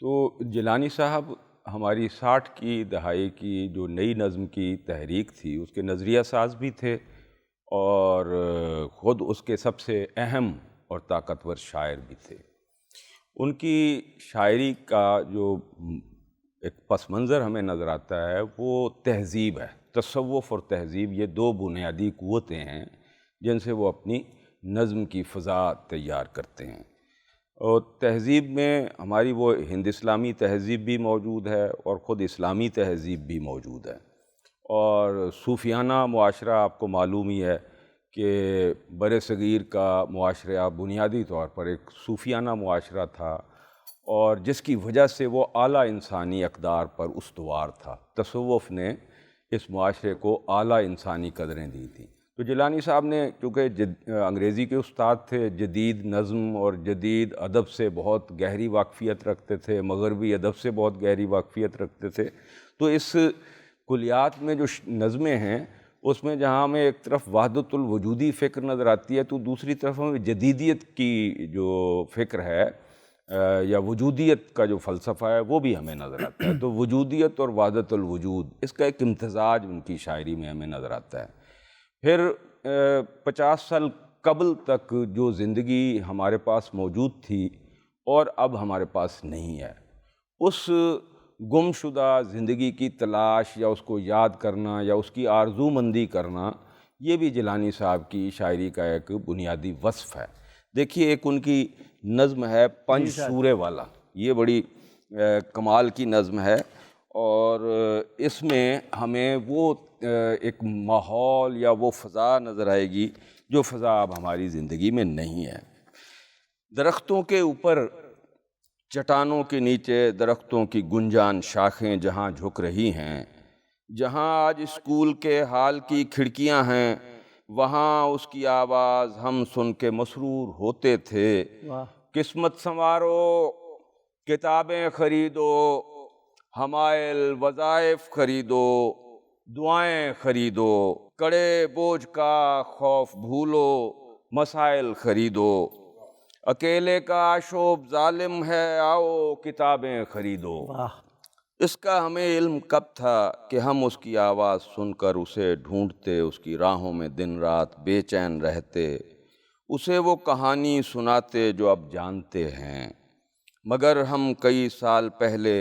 تو جیلانی صاحب ہماری 60 کی دہائی کی جو نئی نظم کی تحریک تھی اس کے نظریہ ساز بھی تھے، اور خود اس کے سب سے اہم اور طاقتور شاعر بھی تھے۔ ان کی شاعری کا جو ایک پس منظر ہمیں نظر آتا ہے وہ تہذیب ہے۔ تصوف اور تہذیب یہ 2 بنیادی قوتیں ہیں جن سے وہ اپنی نظم کی فضا تیار کرتے ہیں، اور تہذیب میں ہماری وہ ہند اسلامی تہذیب بھی موجود ہے اور خود اسلامی تہذیب بھی موجود ہے، اور صوفیانہ معاشرہ آپ کو معلوم ہی ہے کہ بر صغیر کا معاشرہ بنیادی طور پر ایک صوفیانہ معاشرہ تھا، اور جس کی وجہ سے وہ اعلیٰ انسانی اقدار پر استوار تھا۔ تصوف نے اس معاشرے کو اعلیٰ انسانی قدریں دی تھیں۔ تو جیلانی صاحب نے کیونکہ انگریزی کے استاد تھے، جدید نظم اور جدید ادب سے بہت گہری واقفیت رکھتے تھے، مغربی ادب سے بہت گہری واقفیت رکھتے تھے، تو اس کلیات میں جو نظمیں ہیں اس میں جہاں ہمیں ایک طرف وحدت الوجودی فکر نظر آتی ہے تو دوسری طرف ہمیں جدیدیت کی جو فکر ہے یا وجودیت کا جو فلسفہ ہے وہ بھی ہمیں نظر آتا ہے۔ تو وجودیت اور وحدت الوجود اس کا ایک امتزاج ان کی شاعری میں ہمیں نظر آتا ہے۔ پھر 50 سال قبل تک جو زندگی ہمارے پاس موجود تھی اور اب ہمارے پاس نہیں ہے، اس گم شدہ زندگی کی تلاش یا اس کو یاد کرنا یا اس کی آرزو مندی کرنا، یہ بھی جیلانی صاحب کی شاعری کا ایک بنیادی وصف ہے۔ دیکھیے ایک ان کی نظم ہے 5 سورے والا، یہ بڑی کمال کی نظم ہے، اور اس میں ہمیں وہ ایک ماحول یا وہ فضا نظر آئے گی جو فضا اب ہماری زندگی میں نہیں ہے۔ درختوں کے اوپر، چٹانوں کے نیچے درختوں کی گنجان شاخیں جہاں جھک رہی ہیں، جہاں آج اسکول کے حال کی کھڑکیاں ہیں، وہاں اس کی آواز ہم سن کے مسرور ہوتے تھے۔ قسمت سنوارو، کتابیں خریدو، حمائل وظائف خریدو، دعائیں خریدو، کڑے بوجھ کا خوف بھولو، مسائل خریدو، اکیلے کا شوب ظالم ہے، آؤ کتابیں خریدو۔ اس کا ہمیں علم کب تھا کہ ہم اس کی آواز سن کر اسے ڈھونڈتے، اس کی راہوں میں دن رات بے چین رہتے، اسے وہ کہانی سناتے جو اب جانتے ہیں، مگر ہم کئی سال پہلے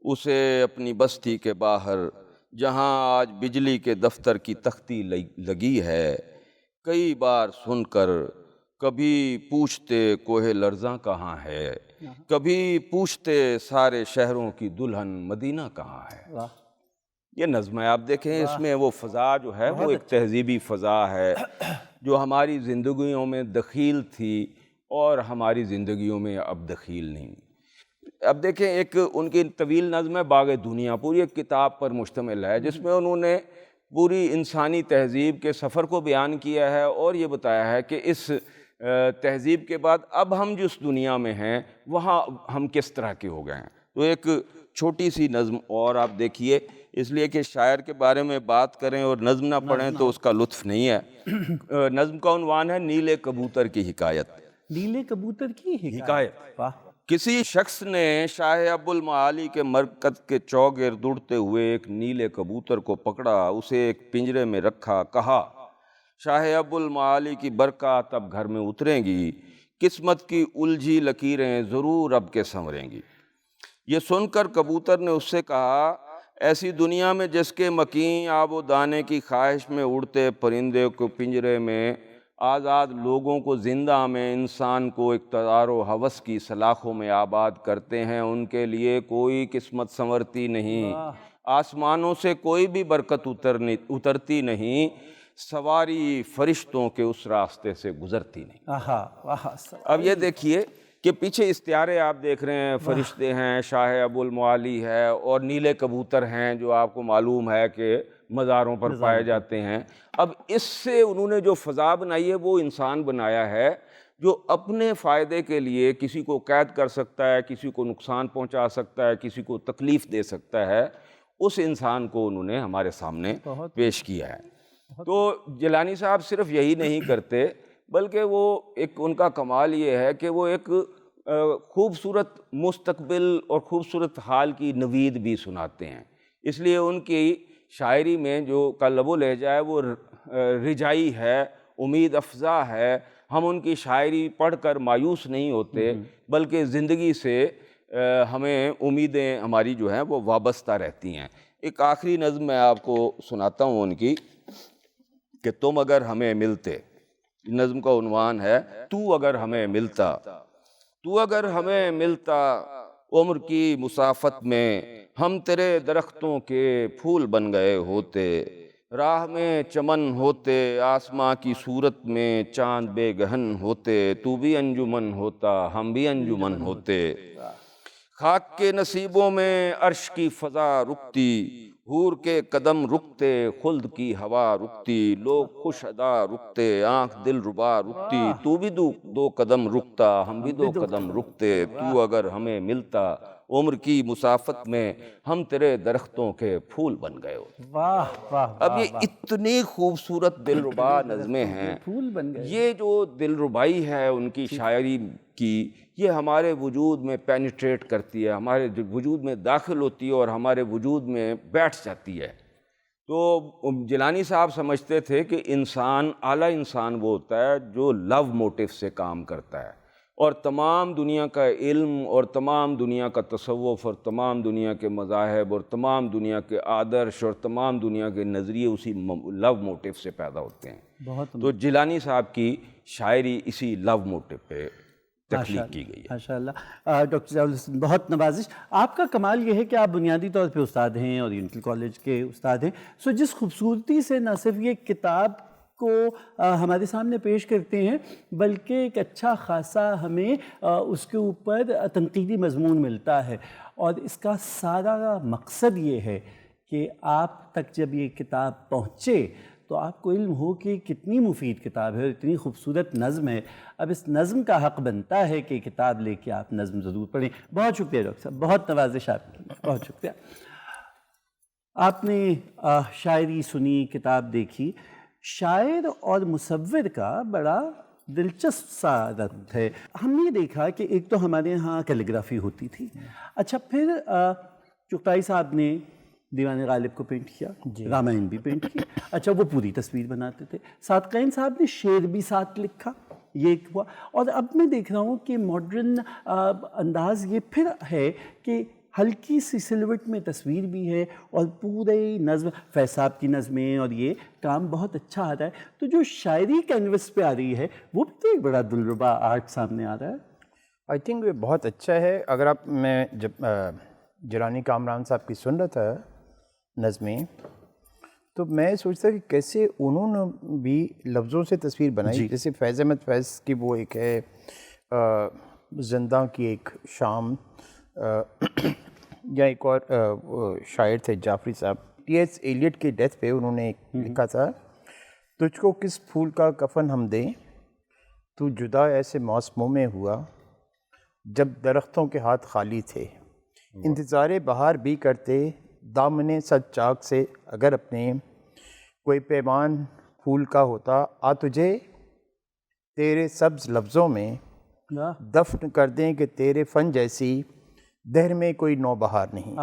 اسے اپنی بستی کے باہر، جہاں آج بجلی کے دفتر کی تختی لگی ہے، کئی بار سن کر کبھی پوچھتے کوہ لرزاں کہاں ہے، کبھی پوچھتے سارے شہروں کی دلہن مدینہ کہاں ہے۔ یہ نظم ہے، آپ دیکھیں اس میں وہ فضا جو ہے وہ ایک تہذیبی فضا ہے جو ہماری زندگیوں میں دخیل تھی اور ہماری زندگیوں میں اب دخیل نہیں۔ اب دیکھیں ایک ان کی طویل نظم ہے باغ دنیا، پوری ایک کتاب پر مشتمل ہے جس میں انہوں نے پوری انسانی تہذیب کے سفر کو بیان کیا ہے اور یہ بتایا ہے کہ اس تہذیب کے بعد اب ہم جس دنیا میں ہیں وہاں ہم کس طرح کے ہو گئے ہیں۔ تو ایک چھوٹی سی نظم اور آپ دیکھیے، اس لیے کہ شاعر کے بارے میں بات کریں اور نظم نہ پڑھیں تو اس کا لطف نہیں ہے۔ نظم کا عنوان ہے نیلے کبوتر کی حکایت۔ نیلے کبوتر کی حکایت۔ کسی شخص نے شاہ ابو المعالی کے مرکز کے چوگرد اڑتے ہوئے ایک نیلے کبوتر کو پکڑا، اسے ایک پنجرے میں رکھا، کہا شاہ ابو المعالی کی برکات اب گھر میں اتریں گی، قسمت کی الجھی لکیریں ضرور اب کے سنوریں گی۔ یہ سن کر کبوتر نے اس سے کہا ایسی دنیا میں جس کے مکین آب و دانے کی خواہش میں اڑتے پرندے کو پنجرے میں، آزاد لوگوں کو زندہ میں، انسان کو اقتدار و ہوس کی سلاخوں میں آباد کرتے ہیں، ان کے لیے کوئی قسمت سنورتی نہیں، آسمانوں سے کوئی بھی برکت اترتی نہیں، سواری فرشتوں کے اس راستے سے گزرتی نہیں۔ اب یہ دیکھیے کہ پیچھے استعارے آپ دیکھ رہے ہیں، فرشتے ہیں، شاہ ابو المعالی ہے، اور نیلے کبوتر ہیں جو آپ کو معلوم ہے کہ مزاروں پر پائے جاتے ہیں۔ اب اس سے انہوں نے جو فضا بنائی ہے وہ انسان بنایا ہے جو اپنے فائدے کے لیے کسی کو قید کر سکتا ہے، کسی کو نقصان پہنچا سکتا ہے، کسی کو تکلیف دے سکتا ہے، اس انسان کو انہوں نے ہمارے سامنے پیش کیا ہے۔ تو جیلانی صاحب صرف یہی نہیں کرتے بلکہ وہ ایک ان کا کمال یہ ہے کہ وہ ایک خوبصورت مستقبل اور خوبصورت حال کی نوید بھی سناتے ہیں۔ اس لیے ان کی شاعری میں جو کا لب و لہجہ ہے وہ رجائی ہے، امید افزا ہے۔ ہم ان کی شاعری پڑھ کر مایوس نہیں ہوتے بلکہ زندگی سے ہمیں امیدیں ہماری جو ہیں وہ وابستہ رہتی ہیں۔ ایک آخری نظم میں آپ کو سناتا ہوں ان کی کہ تم اگر ہمیں ملتے، نظم کا عنوان ہے تو اگر ہمیں ملتا، تو اگر ہمیں ملتا عمر کی مسافت میں، ہم تیرے درختوں کے پھول بن گئے ہوتے، راہ میں چمن ہوتے، آسماں کی صورت میں چاند بے گہن ہوتے، تو بھی انجمن ہوتا ہم بھی انجمن ہوتے، خاک کے نصیبوں میں عرش کی فضا رکتی، حور کے قدم رکتے، خلد کی ہوا رکتی، لوگ خوش ادا رکتے، آنکھ دل ربا رکتی، تو بھی دو قدم رکتا ہم بھی دو قدم رکتے، تو اگر ہمیں ملتا عمر کی مسافت میں، ہم تیرے درختوں کے پھول بن گئے ہوتے۔ واہ واہ، اب یہ اتنی خوبصورت دلربا نظمیں ہیں، پھول بن گئے۔ یہ جو دلربائی ہے ان کی شاعری کی، یہ ہمارے وجود میں پینیٹریٹ کرتی ہے، ہمارے وجود میں داخل ہوتی ہے اور ہمارے وجود میں بیٹھ جاتی ہے۔ تو جیلانی صاحب سمجھتے تھے کہ انسان، اعلیٰ انسان وہ ہوتا ہے جو لو موٹیو سے کام کرتا ہے، اور تمام دنیا کا علم اور تمام دنیا کا تصوف اور تمام دنیا کے مذاہب اور تمام دنیا کے آدرش اور تمام دنیا کے نظریے اسی لو موٹیو سے پیدا ہوتے ہیں۔ تو جیلانی صاحب کی شاعری اسی لو موٹیو پہ تخلیق کی گئی ہے۔ ماشاء اللہ ڈاکٹر ضیاء الحسن، بہت نوازش۔ آپ کا کمال یہ ہے کہ آپ بنیادی طور پہ استاد ہیں اور یونٹل کالج کے استاد ہیں، سو جس خوبصورتی سے نہ صرف یہ کتاب کو ہمارے سامنے پیش کرتے ہیں بلکہ ایک اچھا خاصا ہمیں اس کے اوپر تنقیدی مضمون ملتا ہے، اور اس کا سارا مقصد یہ ہے کہ آپ تک جب یہ کتاب پہنچے تو آپ کو علم ہو کہ کتنی مفید کتاب ہے اور اتنی خوبصورت نظم ہے۔ اب اس نظم کا حق بنتا ہے کہ کتاب لے کے آپ نظم ضرور پڑھیں۔ بہت شکریہ ڈاکٹر صاحب، بہت نوازش آپ کی، بہت شکریہ۔ آپ نے شاعری سنی، کتاب دیکھی، شاعر اور مصور کا بڑا دلچسپ سا ربط ہے۔ ہم نے یہ دیکھا کہ ایک تو ہمارے یہاں کیلیگرافی ہوتی تھی، اچھا پھر چغتائی صاحب نے دیوان غالب کو پینٹ کیا، رامائن بھی پینٹ کی، اچھا وہ پوری تصویر بناتے تھے، صادقین صاحب نے شعر بھی ساتھ لکھا، یہ ایک ہوا۔ اور اب میں دیکھ رہا ہوں کہ ماڈرن انداز یہ پھر ہے کہ ہلکی سی سلوٹ میں تصویر بھی ہے اور پورے نظم، فیض صاحب کی نظمیں اور یہ کام بہت اچھا آ رہا ہے۔ تو جو شاعری کینوس پہ آ رہی ہے وہ بھی تو ایک بڑا دلربا آرٹ سامنے آ رہا ہے۔ آئی تھنک یہ بہت اچھا ہے۔ اگر آپ، میں جب جیلانی کامران صاحب کی سن رہا تھا نظمیں، تو میں سوچتا کہ کیسے انہوں نے بھی لفظوں سے تصویر بنائی، جیسے فیض احمد فیض کی وہ ایک ہے زندہ کی ایک شام، یا ایک اور شاعر تھے جعفری صاحب، ٹی ایس ایلیٹ کی ڈیتھ پہ انہوں نے لکھا تھا، تجھ کو کس پھول کا کفن ہم دیں، تو جدا ایسے موسموں میں ہوا جب درختوں کے ہاتھ خالی تھے، انتظار بہار بھی کرتے دامن صد چاک سے، اگر اپنے کوئی پیمان پھول کا ہوتا، آ تجھے تیرے سبز لفظوں میں دفن کر دیں کہ تیرے فن جیسی دہر میں کوئی نو بہار نہیں۔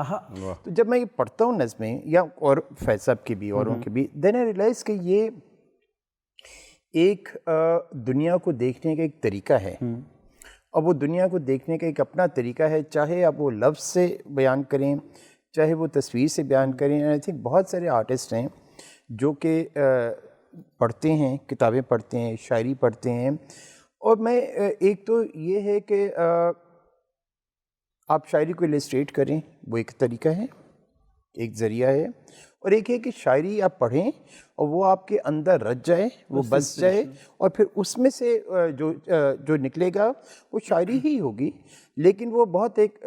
تو جب میں یہ پڑھتا ہوں نظمیں، یا اور فیض صاحب کی بھی اوروں کی بھی، دین آئی ریئلائز کہ ایک دنیا کو دیکھنے کا ایک طریقہ ہے، اور وہ دنیا کو دیکھنے کا ایک اپنا طریقہ ہے، چاہے آپ وہ لفظ سے بیان کریں، چاہے وہ تصویر سے بیان کریں. آئی تھنک بہت سارے آرٹسٹ ہیں جو کہ پڑھتے ہیں، کتابیں پڑھتے ہیں، شاعری پڑھتے ہیں. اور میں ایک تو یہ ہے کہ آپ شاعری کو السٹریٹ کریں، وہ ایک طریقہ ہے، ایک ذریعہ ہے. اور ایک ہے کہ شاعری آپ پڑھیں اور وہ آپ کے اندر رچ جائے، وہ بس جائے، اور پھر اس میں سے جو نکلے گا وہ شاعری ہی ہوگی، لیکن وہ بہت ایک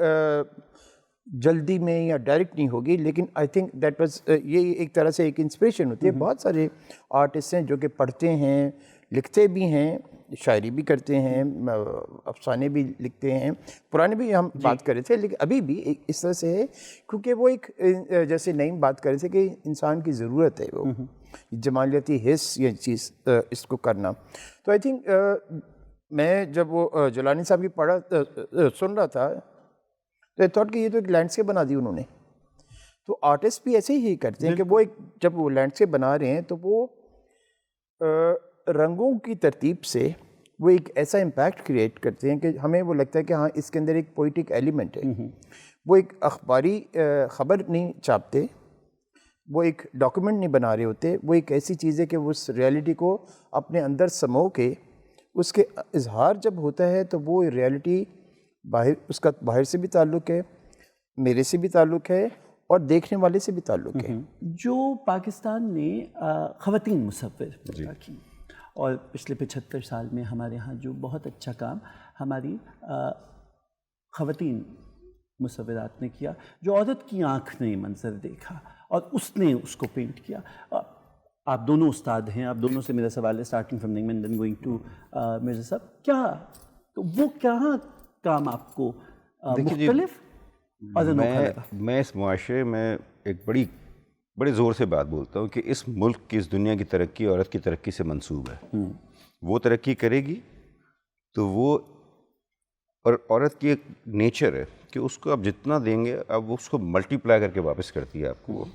جلدی میں یا ڈائریکٹ نہیں ہوگی. لیکن آئی تھنک دیٹ واز، یہ ایک طرح سے ایک انسپریشن ہوتی ہے. بہت سارے آرٹسٹ ہیں جو کہ پڑھتے ہیں، لکھتے بھی ہیں، شاعری بھی کرتے ہیں، افسانے بھی لکھتے ہیں. پرانے بھی ہم بات کر رہے تھے، لیکن ابھی بھی ایک اس طرح سے ہے کیونکہ وہ ایک جیسے نعیم بات کر رہے تھے کہ انسان کی ضرورت ہے وہ جمالیاتی حس یہ چیز اس کو کرنا. تو آئی تھنک میں جب وہ جولانی صاحب کی سن رہا تھا تو تھاٹ کہ یہ تو ایک لینڈسکیپ بنا دی انہوں نے. تو آرٹسٹ بھی ایسے ہی کرتے ہیں کہ وہ ایک جب وہ لینڈسکیپ بنا رہے ہیں تو وہ رنگوں کی ترتیب سے وہ ایک ایسا امپیکٹ کریٹ کرتے ہیں کہ ہمیں وہ لگتا ہے کہ ہاں اس کے اندر ایک پوئٹک ایلیمنٹ ہے. وہ ایک اخباری خبر نہیں چھاپتے، وہ ایک ڈاکومنٹ نہیں بنا رہے ہوتے، وہ ایک ایسی چیز ہے کہ وہ اس ریالٹی کو اپنے اندر سمو کے اس کے اظہار جب ہوتا ہے تو وہ ریالٹی باہر، اس کا باہر سے بھی تعلق ہے، میرے سے بھی تعلق ہے، اور دیکھنے والے سے بھی تعلق ہے. جو پاکستان نے خواتین مصور پیدا کی، اور پچھلے 75 سال میں ہمارے ہاں جو بہت اچھا کام ہماری خواتین مصورات نے کیا، جو عورت کی آنکھ نے منظر دیکھا اور اس نے اس کو پینٹ کیا. آپ دونوں استاد ہیں، آپ دونوں سے میرا سوال ہے، starting from Naeem and then going to Mirza Sahab. کیا تو وہ کہاں کام آپ کو مختلف اور انوکھا لگا؟ میں اس معاشرے میں ایک بڑے زور سے بات بولتا ہوں کہ اس ملک کی، اس دنیا کی ترقی عورت کی ترقی سے منسوب ہے. وہ ترقی کرے گی تو وہ، اور عورت کی ایک نیچر ہے کہ اس کو آپ جتنا دیں گے اب وہ اس کو ملٹی پلائی کر کے واپس کرتی ہے آپ کو. وہ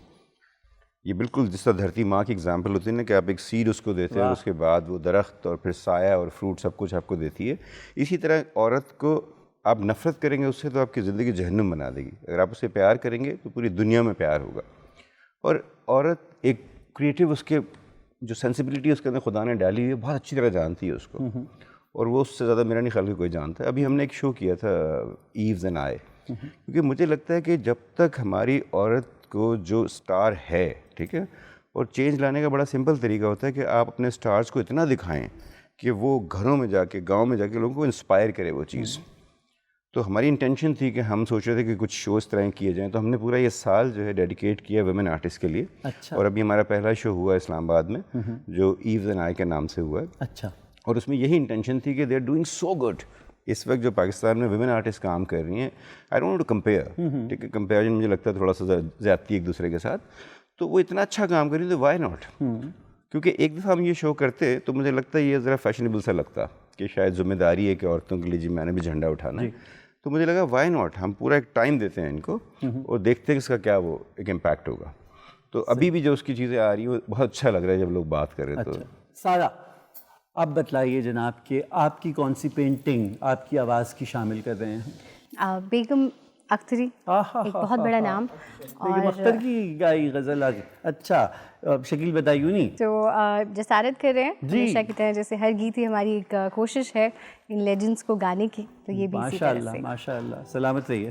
یہ بالکل جس طرح دھرتی ماں کی اگزامپل ہوتی ہے نا کہ آپ ایک سیڈ اس کو دیتے ہیں، اس کے بعد وہ درخت اور پھر سایہ اور فروٹ سب کچھ آپ کو دیتی ہے. اسی طرح عورت کو آپ نفرت کریں گے اس سے تو آپ کی زندگی جہنم بنا دے گی. اگر آپ اسے پیار کریں گے تو پوری دنیا میں پیار ہوگا. اور عورت ایک کریٹیو، اس کے جو سینسیبلٹی اس کے اندر خدا نے ڈالی ہوئی ہے بہت اچھی طرح جانتی ہے اس کو، اور وہ اس سے زیادہ میرا نہیں خیال کہ کوئی جانتا ہے. ابھی ہم نے ایک شو کیا تھا ایوز اینڈ آئی، کیونکہ مجھے لگتا ہے کہ جب تک ہماری عورت کو جو سٹار ہے، ٹھیک ہے، اور چینج لانے کا بڑا سمپل طریقہ ہوتا ہے کہ آپ اپنے سٹارز کو اتنا دکھائیں کہ وہ گھروں میں جا کے، گاؤں میں جا کے لوگوں کو انسپائر کرے وہ چیز. تو ہماری انٹینشن تھی کہ ہم سوچ رہے تھے کہ کچھ شو اس طرح کیے جائیں، تو ہم نے پورا یہ سال جو ہے ڈیڈیکیٹ کیا ویمن آرٹسٹ کے لیے. اور ابھی ہمارا پہلا شو ہوا اسلام آباد میں جو ایوز اینڈ آئی کے نام سے ہوا ہے. اچھا. اور اس میں یہی انٹینشن تھی کہ they are doing so good. اس وقت جو پاکستان میں ویمن آرٹسٹ کام کر رہی ہیں، I don't want to compare, ٹھیک ہے، کمپیریزن مجھے لگتا ہے تھوڑا سا زیادتی ایک دوسرے کے ساتھ. تو وہ اتنا اچھا کام کر رہی تو وائی ناٹ. کیونکہ ایک دفعہ ہم یہ شو کرتے تو مجھے لگتا ہے یہ ذرا فیشنیبل سا لگتا کہ شاید ذمہ داری ہے کہ عورتوں کے لیے جی میں نے بھی جھنڈا اٹھانا ہے. تو مجھے لگا وائی ناٹ، ہم پورا ایک ٹائم دیتے ہیں ان کو اور دیکھتے ہیں اس کا کیا وہ ایک امپیکٹ ہوگا. تو ابھی بھی جو اس کی چیزیں آ رہی ہیں وہ بہت اچھا لگ رہا ہے جب لوگ بات کر رہے ہیں. تو سارا اب بتلائیے جناب کہ آپ کی کون سی پینٹنگ آپ کی آواز کی شامل کر رہے ہیں؟ بیگم اختری، ایک بہت بڑا نام. بیگم اختر کی گائی غزل. اچھا، شکیل بتائیونی تو جسارت کر رہے ہیں ہمیشہ کی طرح، جیسے ہر گیت ہی ہماری ایک کوشش ہے ان لیجنڈس کو گانے کی، تو یہ بھی اسی طرح سے. ماشاء اللہ، سلامت رہیے.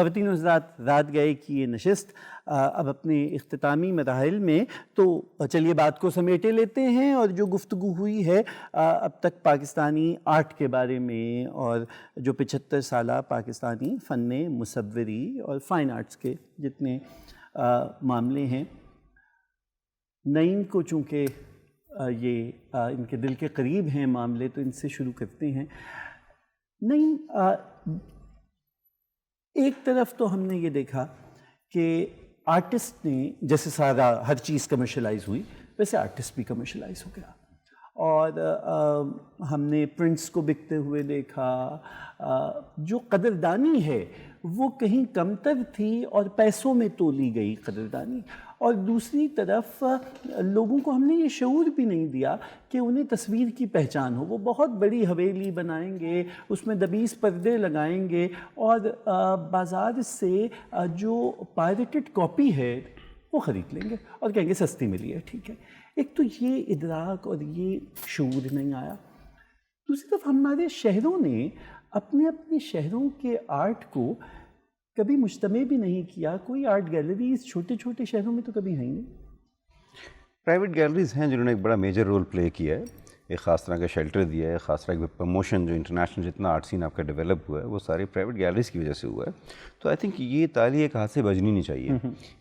خواتین و حضرات، رات گئے کی یہ نشست اب اپنے اختتامی مراحل میں، تو چلیے بات کو سمیٹے لیتے ہیں، اور جو گفتگو ہوئی ہے اب تک پاکستانی آرٹ کے بارے میں، اور جو 75 سالہ پاکستانی فن مصوری اور فائن آرٹس کے جتنے معاملے ہیں. نعیم کو چونکہ یہ ان کے دل کے قریب ہیں معاملے، تو ان سے شروع کرتے ہیں. نعیم، ایک طرف تو ہم نے یہ دیکھا کہ آرٹسٹ نے، جیسے سارا ہر چیز کمرشلائز ہوئی، ویسے آرٹسٹ بھی کمرشلائز ہو گیا، اور ہم نے پرنٹس کو بکتے ہوئے دیکھا. جو قدردانی ہے وہ کہیں کمتر تھی اور پیسوں میں تولی گئی قدردانی، اور دوسری طرف لوگوں کو ہم نے یہ شعور بھی نہیں دیا کہ انہیں تصویر کی پہچان ہو. وہ بہت بڑی حویلی بنائیں گے، اس میں 20 پردے لگائیں گے، اور بازار سے جو پائریٹڈ کاپی ہے وہ خرید لیں گے اور کہیں گے سستی ملی ہے، ٹھیک ہے. ایک تو یہ ادراک اور یہ شعور نہیں آیا. دوسری طرف ہمارے شہروں نے اپنے شہروں کے آرٹ کو کبھی مجتمع بھی نہیں کیا. کوئی آرٹ گیلریز چھوٹے چھوٹے شہروں میں تو کبھی ہیں نہیں. پرائیویٹ گیلریز ہیں جنہوں نے ایک بڑا میجر رول پلے کیا ہے، ایک خاص طرح کا شیلٹر دیا ہے، خاص طرح کا پروموشن جو انٹرنیشنل جتنا آرٹ سین آپ کا ڈیولپ ہوا ہے وہ سارے پرائیویٹ گیلریز کی وجہ سے ہوا ہے. تو آئی تھنک یہ تالی ایک ہاتھ سے بجنی نہیں چاہیے.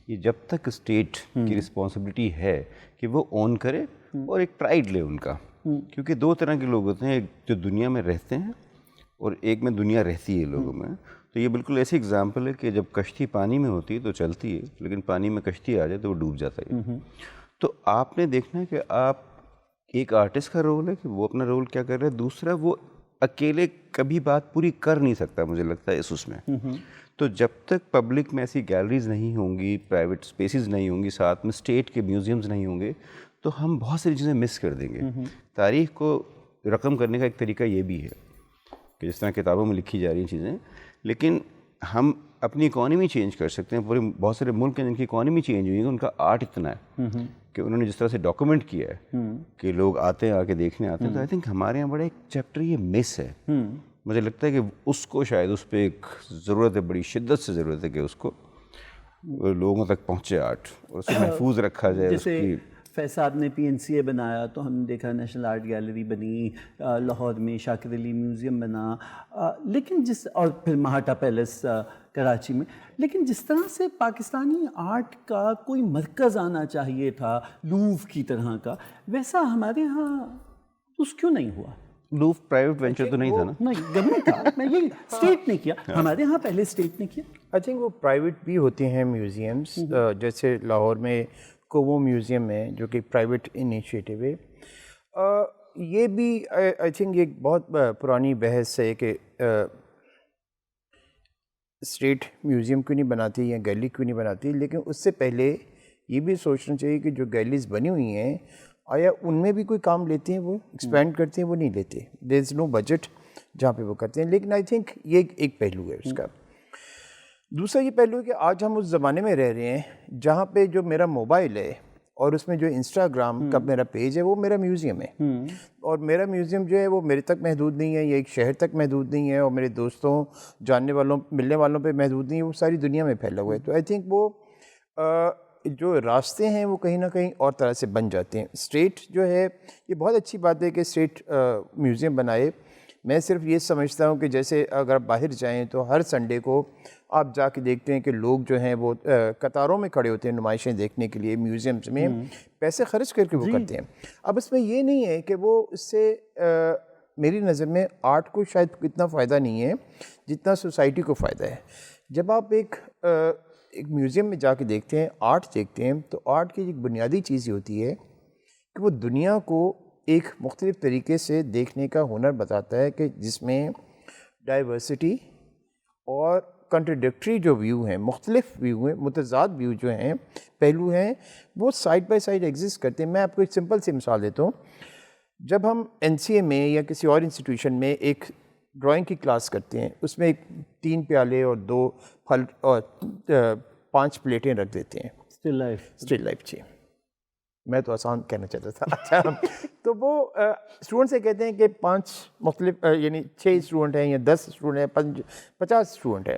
یہ جب تک اسٹیٹ کی رسپانسبلٹی ہے کہ وہ اون کرے اور ایک پرائیڈ لے ان کا، کیونکہ دو طرح کے لوگ ہوتے ہیں، ایک جو دنیا میں رہتے ہیں اور ایک میں دنیا رہتی ہے لوگوں میں. تو یہ بالکل ایسی اگزامپل ہے کہ جب کشتی پانی میں ہوتی ہے تو چلتی ہے، لیکن پانی میں کشتی آ جائے تو وہ ڈوب جاتا ہے. تو آپ نے دیکھنا ہے کہ آپ ایک آرٹسٹ کا رول ہے کہ وہ اپنا رول کیا کر رہا ہے، دوسرا وہ اکیلے کبھی بات پوری کر نہیں سکتا مجھے لگتا ہے اس میں. تو جب تک پبلک میں ایسی گیلریز نہیں ہوں گی، پرائیویٹ اسپیسیز نہیں ہوں گی، ساتھ میں اسٹیٹ کے میوزیمز نہیں ہوں گے، تو ہم بہت ساری چیزیں مس کر دیں گے. تاریخ کو رقم کرنے کا ایک طریقہ یہ بھی ہے کہ جس طرح کتابوں میں لکھی جا رہی ہیں چیزیں، لیکن ہم اپنی اکانومی چینج کر سکتے ہیں. پورے بہت سارے ملک ہیں جن کی اکانومی چینج ہوئی ہے، ان کا آرٹ اتنا ہے کہ انہوں نے جس طرح سے ڈاکومنٹ کیا ہے کہ لوگ آتے ہیں، آ کے دیکھنے آتے ہیں. تو آئی تھنک ہمارے یہاں بڑا ایک چیپٹر یہ مس ہے. مجھے لگتا ہے کہ اس کو شاید اس پہ ایک ضرورت ہے، بڑی شدت سے ضرورت ہے کہ اس کو لوگوں تک پہنچے آرٹ، اور اس کو محفوظ رکھا جائے. جیسے فیض صاحب نے PNCA بنایا تو ہم نے دیکھا نیشنل آرٹ گیلری بنی، لاہور میں شاکر علی میوزیم بنا، لیکن اور پھر مہاٹا پیلس کراچی میں. لیکن جس طرح سے پاکستانی آرٹ کا کوئی مرکز آنا چاہیے تھا لوف کی طرح کا، ویسا ہمارے ہاں اس کیوں نہیں ہوا؟ لوف پرائیویٹ وینچر تو نہیں تھا نا؟ نہیں، گورنمنٹ تھا. میں یہ اسٹیٹ نے کیا، ہمارے ہاں پہلے اسٹیٹ نے کیا. آئی تھنک وہ پرائیویٹ بھی ہوتے ہیں میوزیمس، جیسے لاہور میں کوو میوزیم ہے جو کہ پرائیویٹ انیشیٹو ہے. یہ بھی آئی تھنک ایک بہت پرانی بحث ہے کہ اسٹیٹ میوزیم کیوں نہیں بناتی یا گیلری کیوں نہیں بناتی. لیکن اس سے پہلے یہ بھی سوچنا چاہیے کہ جو گیلریز بنی ہوئی ہیں آیا ان میں بھی کوئی کام لیتے ہیں، وہ ایکسپینڈ کرتے ہیں؟ وہ نہیں لیتے. دیر از نو بجٹ جہاں پہ وہ کرتے ہیں. لیکن آئی تھنک یہ ایک پہلو ہے اس کا. دوسرا یہ پہلو ہے کہ آج ہم اس زمانے میں رہ رہے ہیں جہاں پہ جو میرا موبائل ہے اور اس میں جو انسٹاگرام کا میرا پیج ہے وہ میرا میوزیم ہے. اور میرا میوزیم جو ہے وہ میرے تک محدود نہیں ہے، یا ایک شہر تک محدود نہیں ہے، اور میرے دوستوں، جاننے والوں، ملنے والوں پہ محدود نہیں ہے، وہ ساری دنیا میں پھیلا ہوا ہے. تو آئی تھنک وہ جو راستے ہیں وہ کہیں نہ کہیں اور طرح سے بن جاتے ہیں. اسٹیٹ جو ہے، یہ بہت اچھی بات ہے کہ اسٹیٹ میوزیم بنائے. میں صرف یہ سمجھتا ہوں کہ جیسے اگر آپ باہر جائیں تو ہر سنڈے کو آپ جا کے دیکھتے ہیں کہ لوگ جو ہیں وہ قطاروں میں کھڑے ہوتے ہیں نمائشیں دیکھنے کے لیے، میوزیمس میں پیسے خرچ کر کے وہ کرتے ہیں. اب اس میں یہ نہیں ہے کہ وہ اس سے میری نظر میں آرٹ کو شاید اتنا فائدہ نہیں ہے جتنا سوسائٹی کو فائدہ ہے. جب آپ ایک میوزیم میں جا کے دیکھتے ہیں، آرٹ دیکھتے ہیں، تو آرٹ کی ایک بنیادی چیز یہ ہوتی ہے کہ وہ دنیا کو ایک مختلف طریقے سے دیکھنے کا ہنر بتاتا ہے، کہ جس میں ڈائیورسٹی اور کنٹراڈکٹری جو ویو ہیں، مختلف ویو ہیں، متضاد ویو جو ہیں، پہلو ہیں، وہ سائڈ بائی سائڈ ایگزسٹ کرتے ہیں. میں آپ کو ایک سمپل سی مثال دیتا ہوں. جب ہم NCA میں یا کسی اور انسٹیٹیوشن میں ایک ڈرائنگ کی کلاس کرتے ہیں، اس میں ایک 3 پیالے اور 2 پھل اور 5 پلیٹیں رکھ دیتے ہیں. اسٹل لائف جی، میں تو آسان کہنا چاہتا تھا. اچھا، تو وہ اسٹوڈنٹ سے کہتے ہیں کہ 5 مختلف، یعنی 6 اسٹوڈنٹ ہیں یا 10 اسٹوڈنٹ ہیں، 50 اسٹوڈنٹ ہیں.